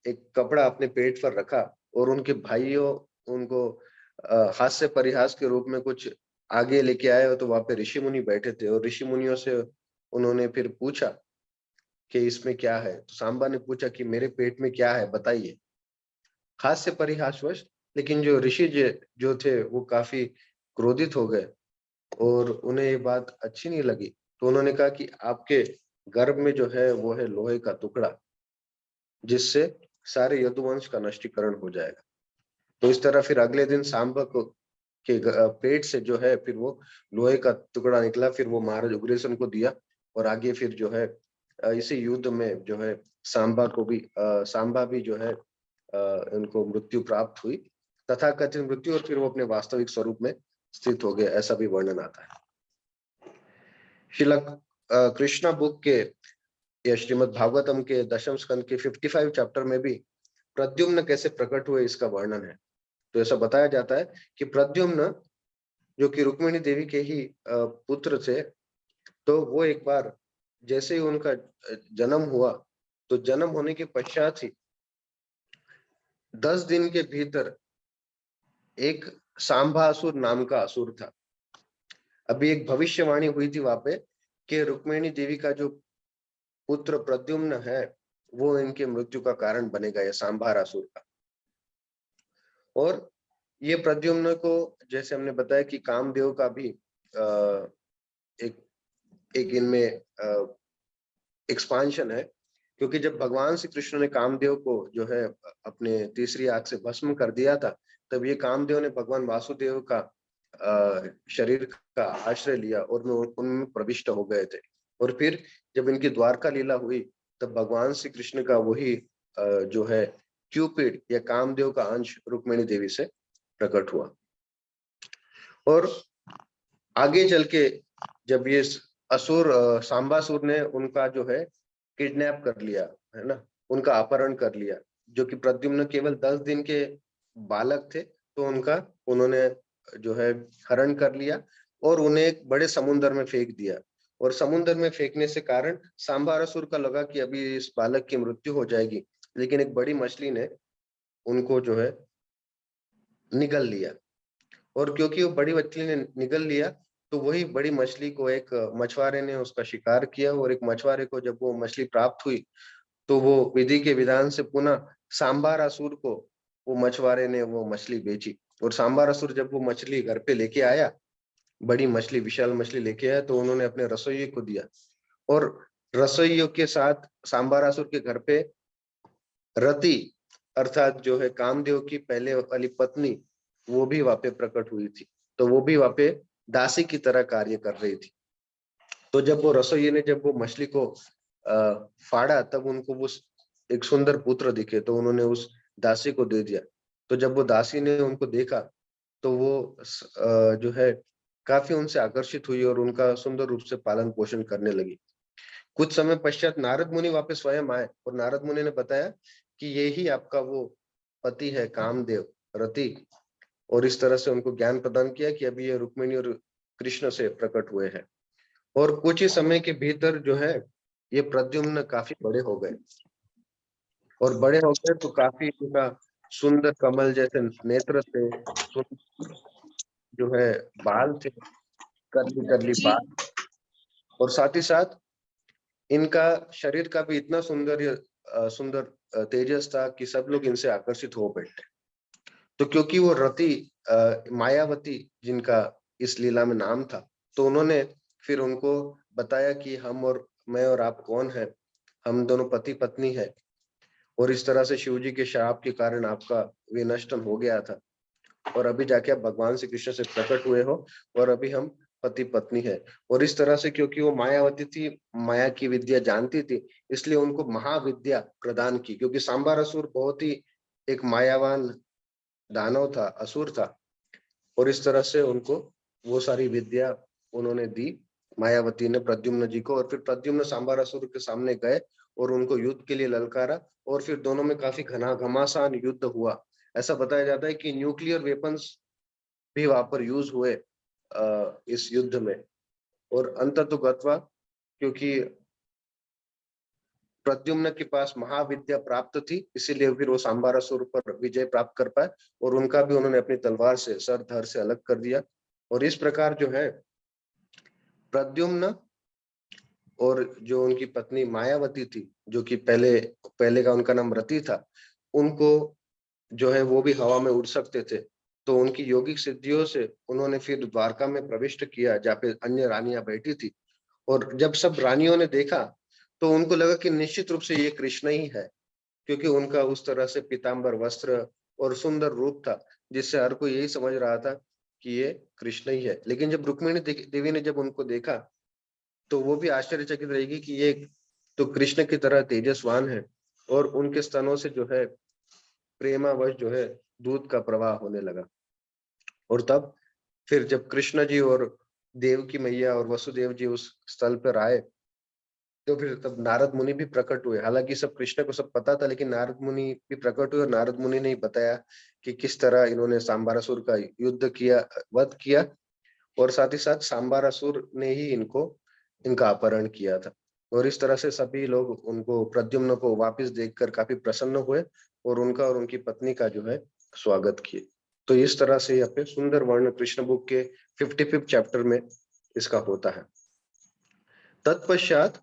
एक कपड़ा अपने पेट पर रखा और उनके भाइयों उनको हास्य परिहास के रूप में कुछ आगे लेके आए। तो वहां पे ऋषि मुनि बैठे थे और ऋषि मुनियों से उन्होंने फिर पूछा कि इसमें क्या है, तो सांबा ने पूछा कि मेरे पेट में क्या है बताइए। हास्य से परिहासवश, लेकिन जो ऋषि जो थे वो काफी क्रोधित हो गए और उन्हें ये बात अच्छी नहीं लगी। तो उन्होंने कहा कि आपके गर्भ में जो है वो है लोहे का टुकड़ा, जिससे सारे यदुवंश का नष्टीकरण हो जाएगा। तो इस तरह फिर अगले दिन सांबा को के पेट से जो है फिर वो लोहे का टुकड़ा निकला, फिर वो महाराज उग्रसेन को दिया और आगे फिर जो है इसी युद्ध में जो है सांबा भी जो है उनको मृत्यु प्राप्त हुई, तथाकथित मृत्यु, और फिर वो अपने वास्तविक स्वरूप में स्थित हो गए, ऐसा भी वर्णन आता है। श्रील कृष्णा बुक के या श्रीमद् भागवतम के दशम स्कंद के 55 चैप्टर में भी प्रद्युम्न कैसे प्रकट हुए इसका वर्णन है। तो ऐसा बताया जाता है कि प्रद्युम्न जो कि रुक्मिणी देवी के ही पुत्र थे, तो वो एक बार जैसे ही उनका जन्म हुआ, तो जन्म होने के पश्चात ही 10 दिन के भीतर एक सांबासुर नाम का असुर था। अभी एक भविष्यवाणी हुई थी वहां पे कि रुक्मिणी देवी का जो पुत्र प्रद्युम्न है वो इनके मृत्यु का कारण बनेगा, ये सांबारासुर का। और ये प्रद्युम्न को, जैसे हमने बताया कि कामदेव का भी एक एक इनमें एक्सपांशन है, क्योंकि जब भगवान श्री कृष्ण ने कामदेव को जो है अपने तीसरी आंख से भस्म कर दिया था, तब ये कामदेव ने भगवान वासुदेव का शरीर का आश्रय लिया और उनमें प्रविष्ट हो गए थे। और फिर जब इनकी द्वारका लीला हुई, तब भगवान श्री कृष्ण का वही जो है क्यूपिड या कामदेव का अंश रुक्मिणी देवी से प्रकट हुआ। और आगे चल के जब ये असुर सांबासुर ने उनका जो है किडनैप कर लिया, है ना, उनका अपहरण कर लिया, जो कि प्रद्युम्न केवल 10 दिन के बालक थे, तो उन्होंने जो है हरण कर लिया और उन्हें एक बड़े समुद्र में फेंक दिया। और समुद्र में फेंकने से कारण सांबासुर का लगा कि अभी इस बालक की मृत्यु हो जाएगी, लेकिन एक बड़ी मछली ने उनको जो है निगल लिया। और क्योंकि वो बड़ी मछली ने निगल लिया, तो वही बड़ी मछली को एक मछुआरे ने उसका शिकार किया, और एक मछुआरे को जब वो मछली प्राप्त हुई, तो वो विधि के विधान से पुनः सांबारासुर को वो मछुआरे ने वो मछली बेची। और सांबारासुर जब वो मछली घर पे लेके आया, बड़ी मछली, विशाल मछली लेके आया, तो उन्होंने अपने रसोइये को दिया। और रसोइयों के साथ सांबारासुर के घर पे रति, अर्थात जो है कामदेव की पहले वाली पत्नी, वो भी वहां पे प्रकट हुई थी। तो वो भी वहां पे दासी की तरह कार्य कर रही थी। तो जब वो रसोइये ने जब वो मछली को फाड़ा, तब उनको वो एक सुंदर पुत्र दिखे, तो उन्होंने उस दासी को दे दिया। तो जब वो दासी ने उनको देखा, तो वो जो है काफी उनसे आकर्षित हुई और उनका सुंदर रूप से पालन पोषण करने लगी। कुछ समय पश्चात नारद मुनि वापस स्वयं आए और नारद मुनि ने बताया कि यही आपका वो पति है कामदेव, रति। और इस तरह से उनको ज्ञान प्रदान किया कि अभी ये रुक्मिणी और कृष्ण से प्रकट हुए हैं। और कुछ ही समय के भीतर जो है ये प्रद्युम्न काफी बड़े हो गए, और बड़े हो गए तो काफी उनका सुंदर कमल जैसे नेत्र थे, जो है बाल थे, करली करली बाल, और साथ ही साथ इनका शरीर का भी इतना सुंदर तेजस था कि सब लोग इनसे आकर्षित हो बैठे। तो क्योंकि वो रति मायावती जिनका इस लीला में नाम था, तो उन्होंने फिर उनको बताया कि मैं और आप कौन है, हम दोनों पति पत्नी है, और इस तरह से शिव जी के श्राप के कारण आपका विनष्टन हो गया था, और अभी जाके आप भगवान श्री कृष्ण से प्रकट हुए हो, और अभी हम पति पत्नी है। और इस तरह से क्योंकि वो मायावती थी, माया की विद्या जानती थी, इसलिए उनको महाविद्या प्रदान की, क्योंकि सांबारसुर बहुत ही एक मायावान दानव था, असुर था। और इस तरह से उनको वो सारी विद्या उन्होंने दी मायावती ने प्रद्युम्न जी को। और फिर प्रद्युम्न सांबारसुर के सामने गए और उनको युद्ध के लिए ललकारा, और फिर दोनों में काफी घमासान युद्ध हुआ। ऐसा बताया जाता है कि न्यूक्लियर वेपन्स भी वहां पर यूज हुए इस युद्ध में। और अंततोगत्वा क्योंकि प्रद्युम्न के पास महाविद्या प्राप्त थी, इसीलिए फिर वो सांबारासुर पर विजय प्राप्त कर पाए, और उनका भी उन्होंने अपनी तलवार से सर धड़ से अलग कर दिया। और इस प्रकार जो है प्रद्युम्न और जो उनकी पत्नी मायावती थी, जो कि पहले का उनका नाम रति था, उनको जो है वो भी हवा में उड़ सकते थे। तो उनकी योगिक सिद्धियों से उन्होंने फिर द्वारका में प्रविष्ट किया, जहाँ पे अन्य रानियां बैठी थी। और जब सब रानियों ने देखा तो उनको लगा कि निश्चित रूप से ये कृष्ण ही है, क्योंकि उनका उस तरह से पीताम्बर वस्त्र और सुंदर रूप था, जिससे हर कोई यही समझ रहा था कि ये कृष्ण ही है। लेकिन जब रुक्मिणी देवी ने जब उनको देखा तो वो भी आश्चर्यचकित रहेगी कि ये तो कृष्ण की तरह तेजस्वान है, और उनके स्तनों से जो है प्रेमावश जो है दूध का प्रवाह होने लगा। और तब फिर जब कृष्ण जी और देव की मैया और वसुदेव जी उस स्थल पर आए, तो फिर तब नारद मुनि भी प्रकट हुए। हालांकि सब कृष्ण को सब पता था, लेकिन नारद मुनि भी प्रकट हुए और नारद मुनि ने बताया कि किस तरह इन्होंने सांबारासुर का युद्ध किया, वध किया, और साथ ही साथ सांबारासुर ने ही इनका अपहरण किया था। और इस तरह से सभी लोग उनको, प्रद्युम्न को वापस देखकर काफी प्रसन्न हुए और उनका और उनकी पत्नी का जो है स्वागत किए। तो इस तरह से यहाँ पे सुंदर वर्ण कृष्ण बुक के 55 चैप्टर में इसका होता है। तत्पश्चात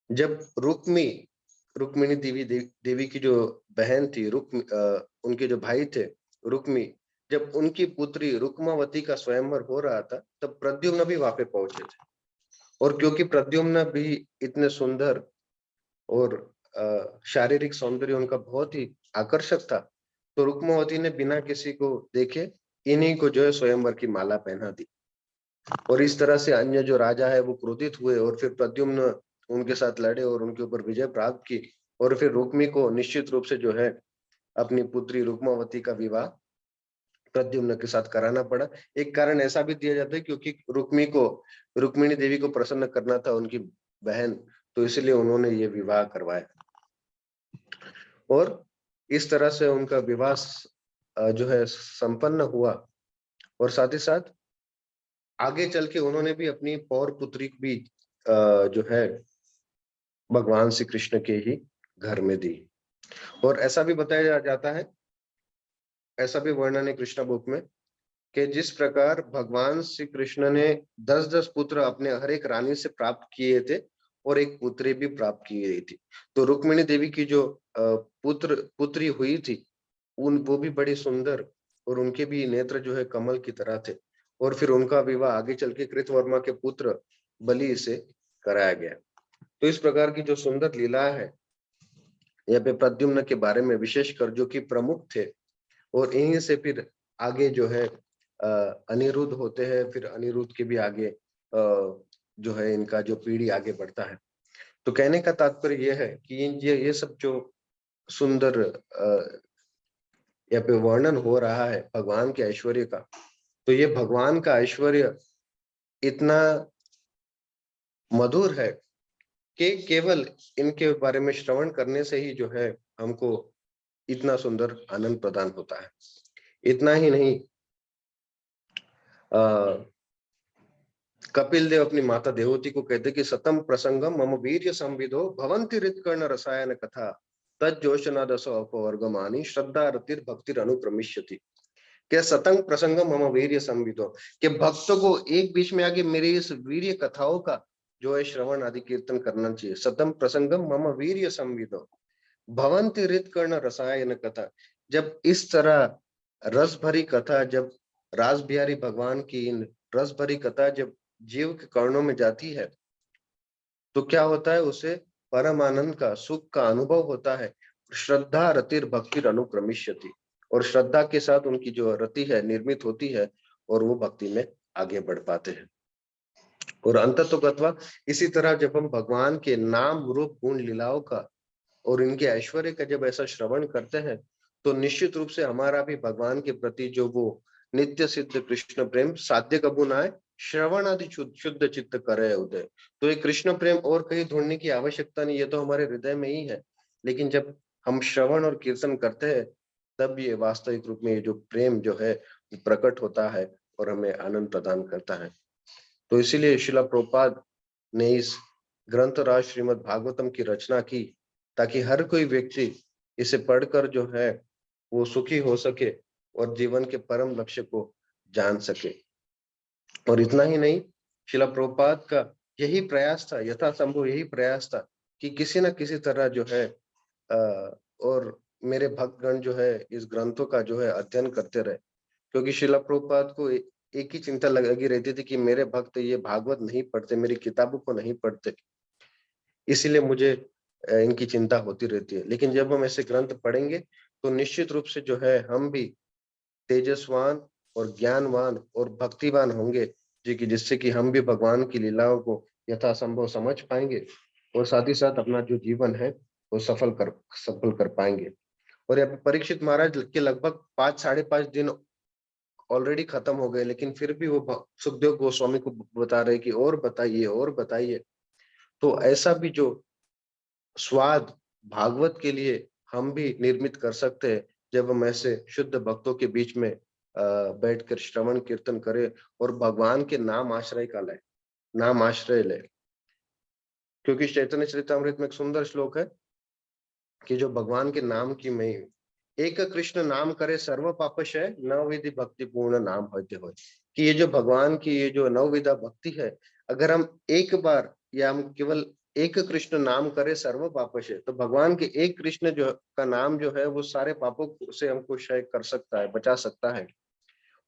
जब रुक्मिणी देवी की जो बहन थी, उनके जो भाई थे रुक्मी, जब उनकी पुत्री रुक्मावती का स्वयंवर हो रहा था, तब प्रद्युम्न भी वहां पे पहुंचे थे। और क्योंकि प्रद्युम्न भी इतने सुंदर और शारीरिक सौंदर्य उनका बहुत ही आकर्षक था, तो रुक्मावती ने बिना किसी को देखे इन्हीं को जो है स्वयंवर की माला पहना दी। और इस तरह से अन्य जो राजा है वो क्रोधित हुए और फिर प्रद्युम्न उनके साथ लड़े और उनके ऊपर विजय प्राप्त की। और फिर रुक्मी को निश्चित रूप से जो है अपनी पुत्री रुक्मावती का विवाह प्रद्युम्न के साथ कराना पड़ा। एक कारण ऐसा भी दिया जाता है क्योंकि रुक्मिणी देवी को प्रसन्न करना था उनकी बहन, तो इसलिए उन्होंने ये विवाह करवाया। और इस तरह से उनका विवाह जो है संपन्न हुआ। और साथ ही साथ आगे चल के उन्होंने भी अपनी पौर पुत्री भी जो है भगवान श्री कृष्ण के ही घर में दी। और ऐसा भी बताया जाता है, ऐसा भी वर्णन है कृष्ण बुक में, कि जिस प्रकार भगवान श्री कृष्ण ने 10-10 पुत्र अपने हर एक रानी से प्राप्त किए थे और एक पुत्री भी प्राप्त की गई थी, तो रुक्मिणी देवी की जो पुत्री हुई थी, वो भी बड़ी सुंदर, और उनके भी नेत्र जो है कमल की तरह थे। और फिर उनका विवाह आगे चल के कृतवर्मा के पुत्र बलि से कराया गया। तो इस प्रकार की जो सुंदर लीला है यहाँ पे प्रद्युम्न के बारे में विशेषकर, जो कि प्रमुख थे, और इन्हीं से फिर आगे जो है अनिरुद्ध होते हैं, फिर अनिरुद्ध के भी आगे जो है इनका जो पीढ़ी आगे बढ़ता है। तो कहने का तात्पर्य यह है कि ये सब जो सुंदर यहाँ पे वर्णन हो रहा है भगवान के ऐश्वर्य का, तो ये भगवान का ऐश्वर्य इतना मधुर है कि केवल इनके बारे में श्रवण करने से ही जो है हमको इतना सुंदर आनंद प्रदान होता है। इतना ही नहीं, कपिल देव अपनी माता देवती को कहते कि सतम प्रसंगम मम वीर्य संविदो भवंति हृत्कर्ण रसायन कथा तज्जोशना दसो अपवर्गमानी श्रद्धा रतिर भक्तिर अनुक्रमिष्यति। क्या सतंग प्रसंगम मम वीर्य संविदो, कि भक्तों को एक बीच में आगे मेरे इस वीर्य कथाओं का जो है श्रवण आदि कीर्तन करना चाहिए। सतम प्रसंगम मम वीर्य संविदो भवंति हृत्कर्ण रसायन कथा, जब इस तरह रस भरी कथा, जब रास बिहारी भगवान की इन रस भरी कथा जब जीव के कर्णों में जाती है, तो क्या होता है, उसे परम आनंद का, सुख का अनुभव होता है। श्रद्धा रतिर भक्तिर अनुक्रमिष्यति, और श्रद्धा के साथ उनकी जो रति है निर्मित होती है और वो भक्ति में आगे बढ़ पाते हैं। और अंततोगत्वा इसी तरह जब हम भगवान के नाम रूप गुण लीलाओं का और इनके ऐश्वर्य का जब ऐसा श्रवण करते हैं, तो निश्चित रूप से हमारा भी भगवान के प्रति जो वो नित्य सिद्ध कृष्ण प्रेम साध्य कबू न आए, श्रवण आदि शुद्ध चित्त करे उदय। तो ये कृष्ण प्रेम और कहीं ढूंढने की आवश्यकता नहीं, ये तो हमारे हृदय में ही है। लेकिन जब हम श्रवण और कीर्तन करते हैं, तब ये वास्तविक रूप में ये जो प्रेम जो है प्रकट होता है और हमें आनंद प्रदान करता है। तो इसीलिए शिला प्रभुपाद ने इस ग्रंथ राज श्रीमद् भागवतम की रचना की, ताकि हर कोई व्यक्ति इसे पढ़कर जो है वो सुखी हो सके और जीवन के परम लक्ष्य को जान सके। और इतना ही नहीं, शिला प्रभुपाद का यही प्रयास था, यथासंभव यही प्रयास था कि किसी ना किसी तरह जो है और मेरे भक्तगण जो है इस ग्रंथों का जो है अध्ययन करते रहे, क्योंकि शिला प्रभुपाद को एक ही चिंता लगी रहती थी कि मेरे भक्त ये भागवत नहीं पढ़ते, मेरी किताबों को नहीं पढ़ते, इसीलिए मुझे इनकी चिंता होती रहती है। लेकिन जब हम ऐसे ग्रंथ पढ़ेंगे तो निश्चित रूप से जो है हम भी तेजस्वान और ज्ञानवान और भक्तिवान होंगे, जी की जिससे कि हम भी भगवान की लीलाओं को यथासंभव समझ पाएंगे और साथ ही साथ अपना जो जीवन है वो सफल कर पाएंगे। और यहाँ पे परीक्षित महाराज के लगभग 5 साढ़े 5 दिन ऑलरेडी खत्म हो गए, लेकिन फिर भी वो सुखदेव गोस्वामी को बता रहे कि और बताइए और बताइए। तो ऐसा भी जो स्वाद भागवत के लिए हम भी निर्मित कर सकते हैं, जब हम ऐसे शुद्ध भक्तों के बीच में बैठकर श्रवण कीर्तन करें और भगवान के नाम आश्रय का ले, नाम आश्रय ले। क्योंकि चैतन्य चरितमृत में एक सुंदर श्लोक है कि जो भगवान के नाम की महिमा, एक कृष्ण नाम करे सर्व पापशय, नवविधि भक्ति पूर्ण नाम होते हो। कि ये जो भगवान की ये जो नवविधा भक्ति है, अगर हम एक बार या हम केवल एक कृष्ण नाम करे सर्व पापशय, तो भगवान के एक कृष्ण जो का नाम जो है वो सारे पापों से हमको क्षय कर सकता है, बचा सकता है।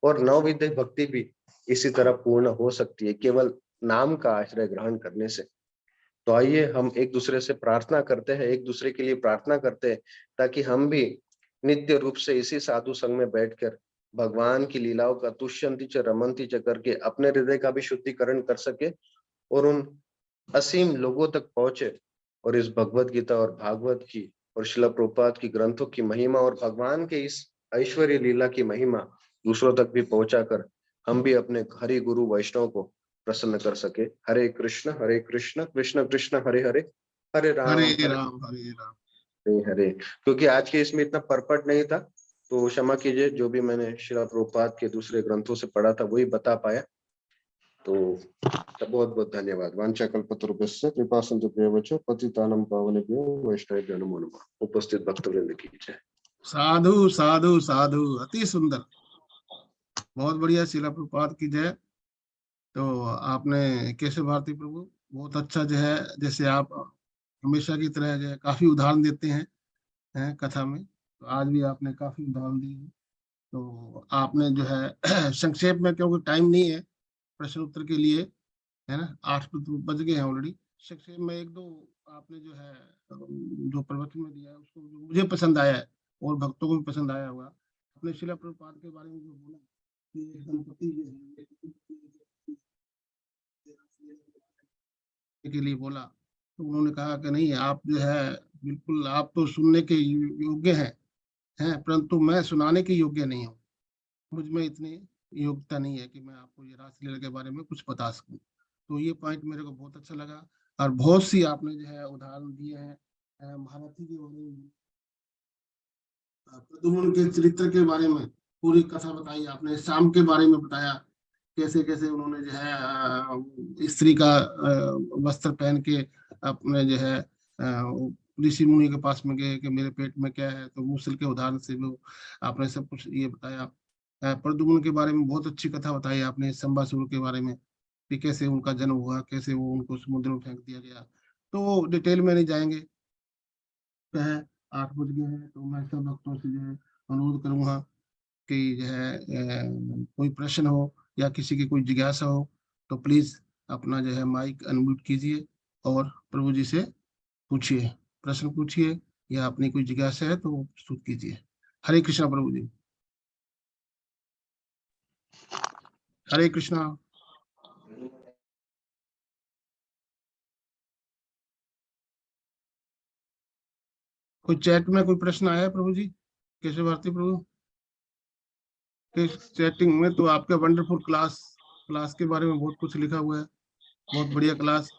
और नवविधि भक्ति भी इसी तरह पूर्ण हो सकती है केवल नाम का आश्रय ग्रहण करने से। तो आइए हम एक दूसरे से प्रार्थना करते हैं, एक दूसरे के लिए प्रार्थना करते हैं, ताकि हम भी नित्य रूप से इसी साधु संग में बैठकर भगवान की लीलाओं का तुष्यंती च रमंती च करके अपने हृदय का भी शुद्धिकरण कर सके और उन असीम लोगों तक पहुंचे और इस भगवत गीता और भागवत की और शिला प्रभुपाद की ग्रंथों की महिमा और भगवान के इस ऐश्वर्य लीला की महिमा दूसरों तक भी पहुंचाकर हम भी अपने हरि गुरु वैष्णव को प्रसन्न कर सके। हरे कृष्ण कृष्ण कृष्ण हरे हरे, हरे हरे राम राम हरे राम। हरे हरे। क्योंकि आज के इसमें इतना परपट नहीं था, तो क्षमा कीजिए, जो भी मैंने शिला प्रभुपाद के दूसरे ग्रंथों से पढ़ा था वही बता पाया। तो बहुत बहुत धन्यवाद। वाञ्छाकल्पतरुभ्यश्च कृपा सिन्धुभ्येव च पतितानां पावनेभ्यो वैष्णवेभ्यो नमो नमः। उपस्थित भक्तवृंद की जय। साधु साधु साधु, अति सुंदर, बहुत बढ़िया। शिला प्रभुपाद की जय। तो आपने केशव भारती प्रभु बहुत अच्छा जो है, जैसे आप हमेशा की तरह जो है काफी उदाहरण देते हैं कथा में, तो आज भी आपने काफी उदाहरण दिए हैं। तो आपने जो है संक्षेप में, क्योंकि टाइम नहीं है प्रश्न उत्तर के लिए, है ना, 8 बज गए हैं ऑलरेडी। संक्षेप में एक दो आपने जो है जो प्रवचन में दिया है उसको जो मुझे पसंद आया है और भक्तों को भी पसंद आया होगा। आपने शिला प्रभुपाद के बारे में जो बोला कि दंपति जो है के लिए बोला, तो उन्होंने कहा कि नहीं, आप जो है बिल्कुल, आप तो सुनने के योग्य हैं, परंतु मैं सुनाने के योग्य नहीं हूँ। मुझ में इतनी योग्यता नहीं है कि मैं आपको ये रासलीला के बारे में कुछ बता सकूं। तो ये पॉइंट मेरे को बहुत अच्छा लगा। और बहुत सी आपने जो है उदाहरण दिए हैं महारथी के बारे में, प्रद्युम्न के चरित्र के बारे में पूरी कथा बताई आपने, शाम के बारे में बताया, कैसे कैसे उन्होंने जो है स्त्री का वस्त्र पहन के अपने जो है ऋषि मुनि के पास में गए कि मेरे पेट में क्या है, तो मूसल के उदाहरण से वो आपने सब कुछ ये बताया। प्रद्युम्न के बारे में बहुत अच्छी कथा बताई आपने, संबासुर के बारे में कि कैसे उनका जन्म हुआ, कैसे वो उनको समुद्र में फेंक दिया गया। तो डिटेल में नहीं जाएंगे, है 8 बज गए हैं, तो मैं सब भक्तों से जो है अनुरोध करूंगा कि जो है कोई प्रश्न हो या किसी की कोई जिज्ञासा हो तो प्लीज अपना जो है माइक अनम्यूट कीजिए और प्रभु जी से पूछिए, प्रश्न पूछिए या अपनी कोई जिज्ञासा है तो वो प्रस्तुत कीजिए। हरे कृष्णा प्रभु जी। हरे कृष्णा। कोई चैट में कोई प्रश्न आया है प्रभु जी? केशव भारती प्रभु के चैटिंग में तो आपके वंडरफुल क्लास क्लास के बारे में बहुत कुछ लिखा हुआ है। बहुत बढ़िया class,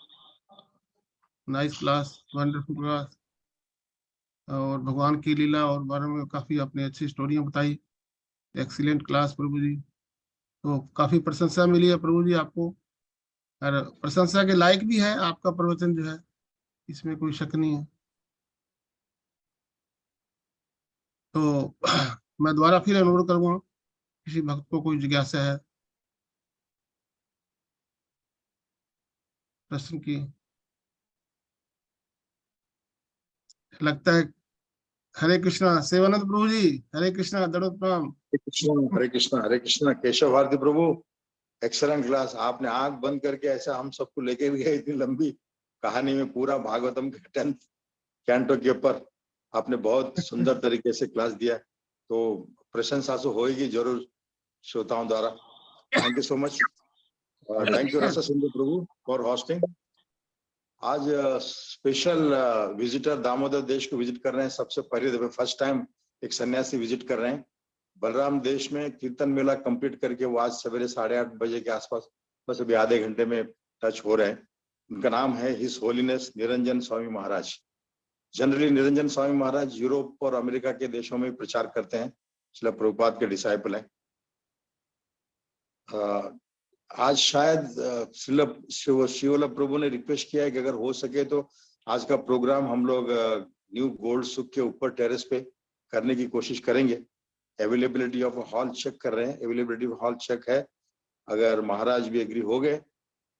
nice class, wonderful class, और भगवान की लीला और बारे में काफी आपने अच्छी स्टोरियां बताई। एक्सीलेंट क्लास प्रभु जी। तो काफी प्रशंसा मिली है प्रभु जी आपको, और प्रशंसा के लायक भी है आपका प्रवचन जो है, इसमें कोई शक नहीं है। तो मैं दोबारा फिर अनुरोध करूंगा, किसी भक्त को कोई जिज्ञासा है, प्रश्न की, लगता है। हरे कृष्णा सेवानंद प्रभु जी, हरे कृष्णा, दंडवत प्रणाम। हरे कृष्णा हरे कृष्णा। केशव भारती प्रभु, एक्सलेंट क्लास। आपने आंख बंद करके ऐसा हम सबको लेके भी गए, इतनी लंबी कहानी में पूरा भागवतम के 10th कैंटो के ऊपर आपने बहुत सुंदर तरीके से क्लास दिया, तो प्रशंसा तो होगी जरूर श्रोताओं द्वारा। Thank you so much. Thank you Rasa Sindhu Prabhu for hosting. आज स्पेशल विजिटर दामोदर देश को विजिट कर रहे हैं। सबसे पहले फर्स्ट टाइम एक सन्यासी विजिट कर रहे हैं बलराम देश में। कीर्तन मेला कंप्लीट करके वो आज सवेरे 8:30 बजे के आसपास, बस अभी आधे घंटे में टच हो रहे हैं। उनका नाम है his holiness Niranjan Swami Maharaj. Generally Niranjan Swami Maharaj Europe और अमेरिका के देशों में प्रचार करते हैं, श्रील प्रभुपाद के डिसाइपल हैं। आज शायद शिवल प्रभु ने रिक्वेस्ट किया है कि अगर हो सके तो आज का प्रोग्राम हम लोग न्यू गोल्ड सुख के ऊपर टेरेस पे करने की कोशिश करेंगे। अवेलेबिलिटी ऑफ हॉल चेक कर रहे हैं, अवेलेबिलिटी ऑफ हॉल चेक है। अगर महाराज भी एग्री हो गए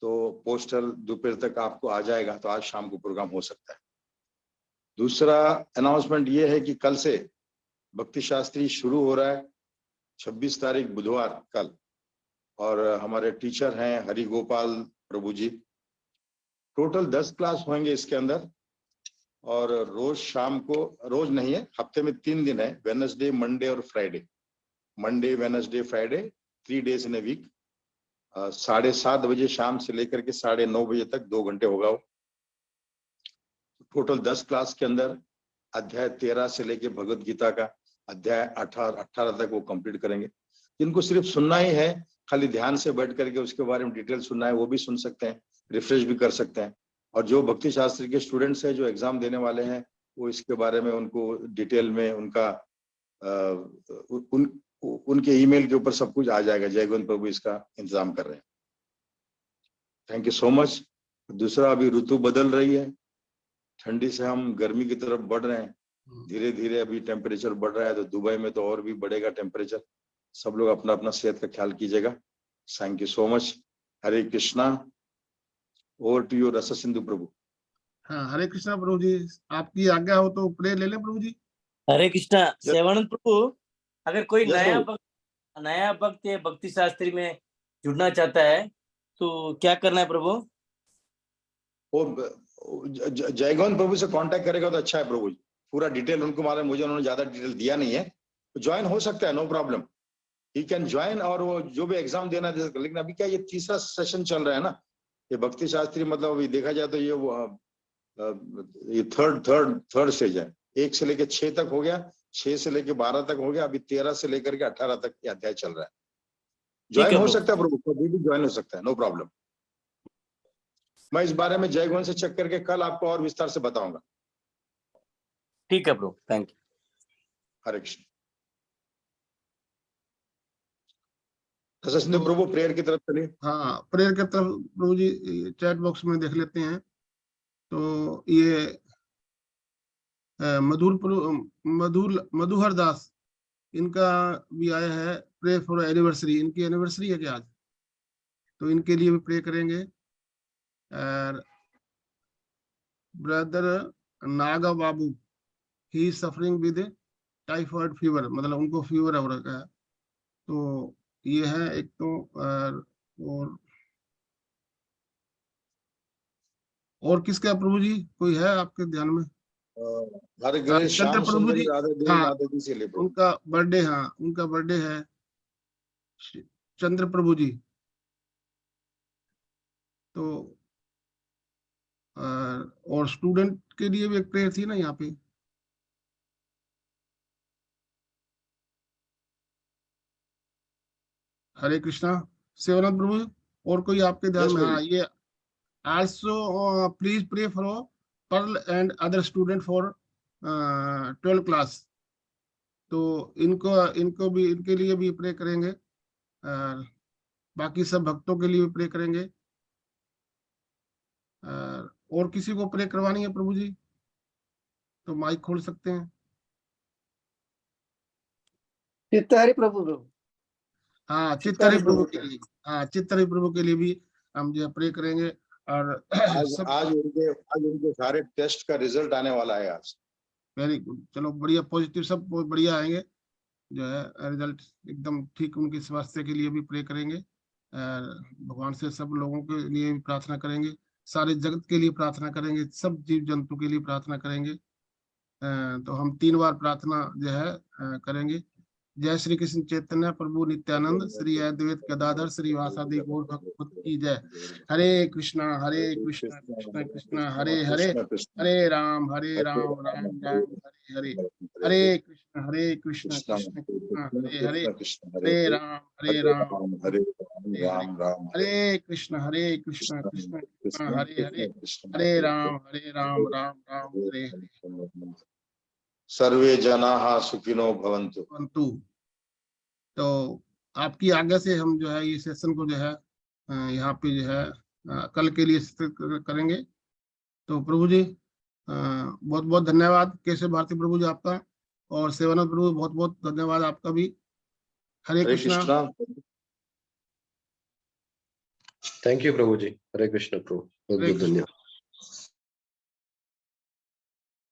तो पोस्टर दोपहर तक आपको आ जाएगा, तो आज शाम को प्रोग्राम हो सकता है। दूसरा अनाउंसमेंट ये है कि कल से भक्ति शास्त्री शुरू हो रहा है, 26 तारीख बुधवार कल, और हमारे टीचर हैं हरि गोपाल प्रभु जी। टोटल 10 क्लास होंगे इसके अंदर, और रोज शाम को, रोज नहीं है, हफ्ते में 3 दिन है, वेडनेसडे, मंडे और Friday. Monday, Wednesday, Friday, 3 days in a week. 7:30 बजे शाम से लेकर के 9:30 बजे तक 2 घंटे होगा वो। टोटल 10 क्लास के अंदर अध्याय 13 से लेके भगवत गीता का अध्याय 18 तक वो कंप्लीट करेंगे। जिनको सिर्फ सुनना ही है, खाली ध्यान से बैठ करके उसके बारे में डिटेल सुनना है, वो भी सुन सकते हैं, रिफ्रेश भी कर सकते हैं। और जो भक्ति शास्त्री के स्टूडेंट्स हैं जो एग्जाम देने वाले हैं, वो इसके बारे में उनको डिटेल में उनका उनके ईमेल के ऊपर सब कुछ आ जाएगा। जय गोविंद प्रभु इसका इंतजाम कर रहे हैं। Thank you so much. दूसरा, अभी ऋतु बदल रही है, ठंडी से हम गर्मी की तरफ बढ़ रहे हैं। धीरे धीरे अभी टेम्परेचर बढ़ रहा है, तो दुबई में तो और भी बढ़ेगा टेम्परेचर। सब लोग अपना अपना सेहत का ख्याल कीजिएगा। Thank you so much. Hare Krishna. Over to you Rasa Sindhu प्रभु। हाँ, हरे कृष्णा प्रभु जी, आपकी आज्ञा हो तो प्रेयर ले लें प्रभु जी। हरे कृष्णा सेवानंद प्रभु, अगर कोई Yes, नया भक्त या भक्ति शास्त्री में जुड़ना चाहता है तो क्या करना है प्रभु? वो जय गोविंद प्रभु से कांटेक्ट करेगा तो अच्छा है प्रभु जी। पूरा डिटेल उनको मालूम, मुझे उन्होंने ज्यादा डिटेल दिया नहीं है। ज्वाइन हो सकता है, no problem, he can join. और वो जो भी एग्जाम देना दे सकता। लेकिन अभी क्या, ये तीसरा सेशन चल रहा है ना, ये भक्ति शास्त्री, मतलब अभी देखा जाए तो ये थर्ड स्टेज है। 1 से लेके 6 तक हो गया, 6 से लेके 12 तक हो गया, अभी 13 से लेकर के 18 तक ये अध्याय चल रहा है। ज्वाइन हो सकता है प्रभु, कभी भी ज्वाइन हो सकता है, नो प्रॉब्लम। मैं इस बारे में जय गोविंद से चेक करके कल आपको और विस्तार से बताऊंगा। ठीक है प्रभु, थैंक यू। हरे कृष्ण। सिंधु प्रभु प्रेयर की तरफ चलिए। हाँ, प्रेयर की तरफ प्रभु जी, चैट बॉक्स में देख लेते हैं। तो ये मधुहर दास, इनका भी आया है, प्रे फॉर एनिवर्सरी। इनकी एनिवर्सरी है क्या आज? तो इनके लिए भी प्रे करेंगे। और brother Naga Babu, he suffering with typhoid fever, मतलब उनको फीवर हो रखा है। तो ये है एक तो। और किसका प्रभु जी, कोई है आपके ध्यान में? हरे कृष्ण। चंद्र श्याम प्रभु जी, सुंदरी राधे देवी हाँ, माता जी से ले प्रभु। उनका बर्थडे, हाँ उनका बर्थडे है चंद्र प्रभु जी। तो और स्टूडेंट के लिए भी एक प्रेयर थी ना यहाँ पे। हरे कृष्णा सेवानंद प्रभु, और कोई आपके ध्यान में? हाँ, ये also please pray for Pearl and other student for 12th class. तो इनको भी, इनके लिए भी प्रे करेंगे, और बाकी सब भक्तों के लिए भी प्रे करेंगे। और किसी को प्रे करवानी है प्रभु जी तो माइक खोल सकते हैं। चित्तहरि प्रभु। हाँ, चित्तहरि प्रभु के लिए, हाँ चित्तहरि प्रभु के लिए भी हम जो प्रे करेंगे। और आज उनके सारे टेस्ट का रिजल्ट आने वाला है आज। वेरी गुड, चलो बढ़िया, पॉजिटिव, सब बहुत बढ़िया आएंगे, जो है रिजल्ट एकदम ठीक। उनके स्वास्थ्य के लिए भी प्रे करेंगे, भगवान से सब लोगों के लिए भी प्रार्थना करेंगे, सारे जगत के लिए प्रार्थना करेंगे, सब जीव जंतु के लिए प्रार्थना करेंगे। तो हम 3 बार प्रार्थना जो है करेंगे। जय श्री कृष्ण चैतन्य प्रभु नित्यानंद, श्री अद्वैत गदाधर श्रीवासादि गौर भक्त की जय। हरे कृष्णा कृष्णा कृष्णा हरे हरे, हरे राम राम राम हरे हरे, हरे कृष्णा कृष्णा कृष्णा हरे हरे, हरे राम हरे राम हरे कृष्णा कृष्णा कृष्णा हरे हरे, हरे राम राम राम हरे हरे। सर्वे जनाः सुखिनो भवन्तु। तो आपकी आज्ञा से हम जो है ये सेशन को जो है यहाँ पे जो है कल के लिए करेंगे। तो प्रभु जी बहुत बहुत धन्यवाद केशव भारती प्रभु जी आपका, और सेवानंद प्रभु बहुत बहुत धन्यवाद आपका भी। हरे कृष्णा। थैंक यू प्रभु जी। हरे कृष्ण प्रभु, बहुत बहुत धन्यवाद।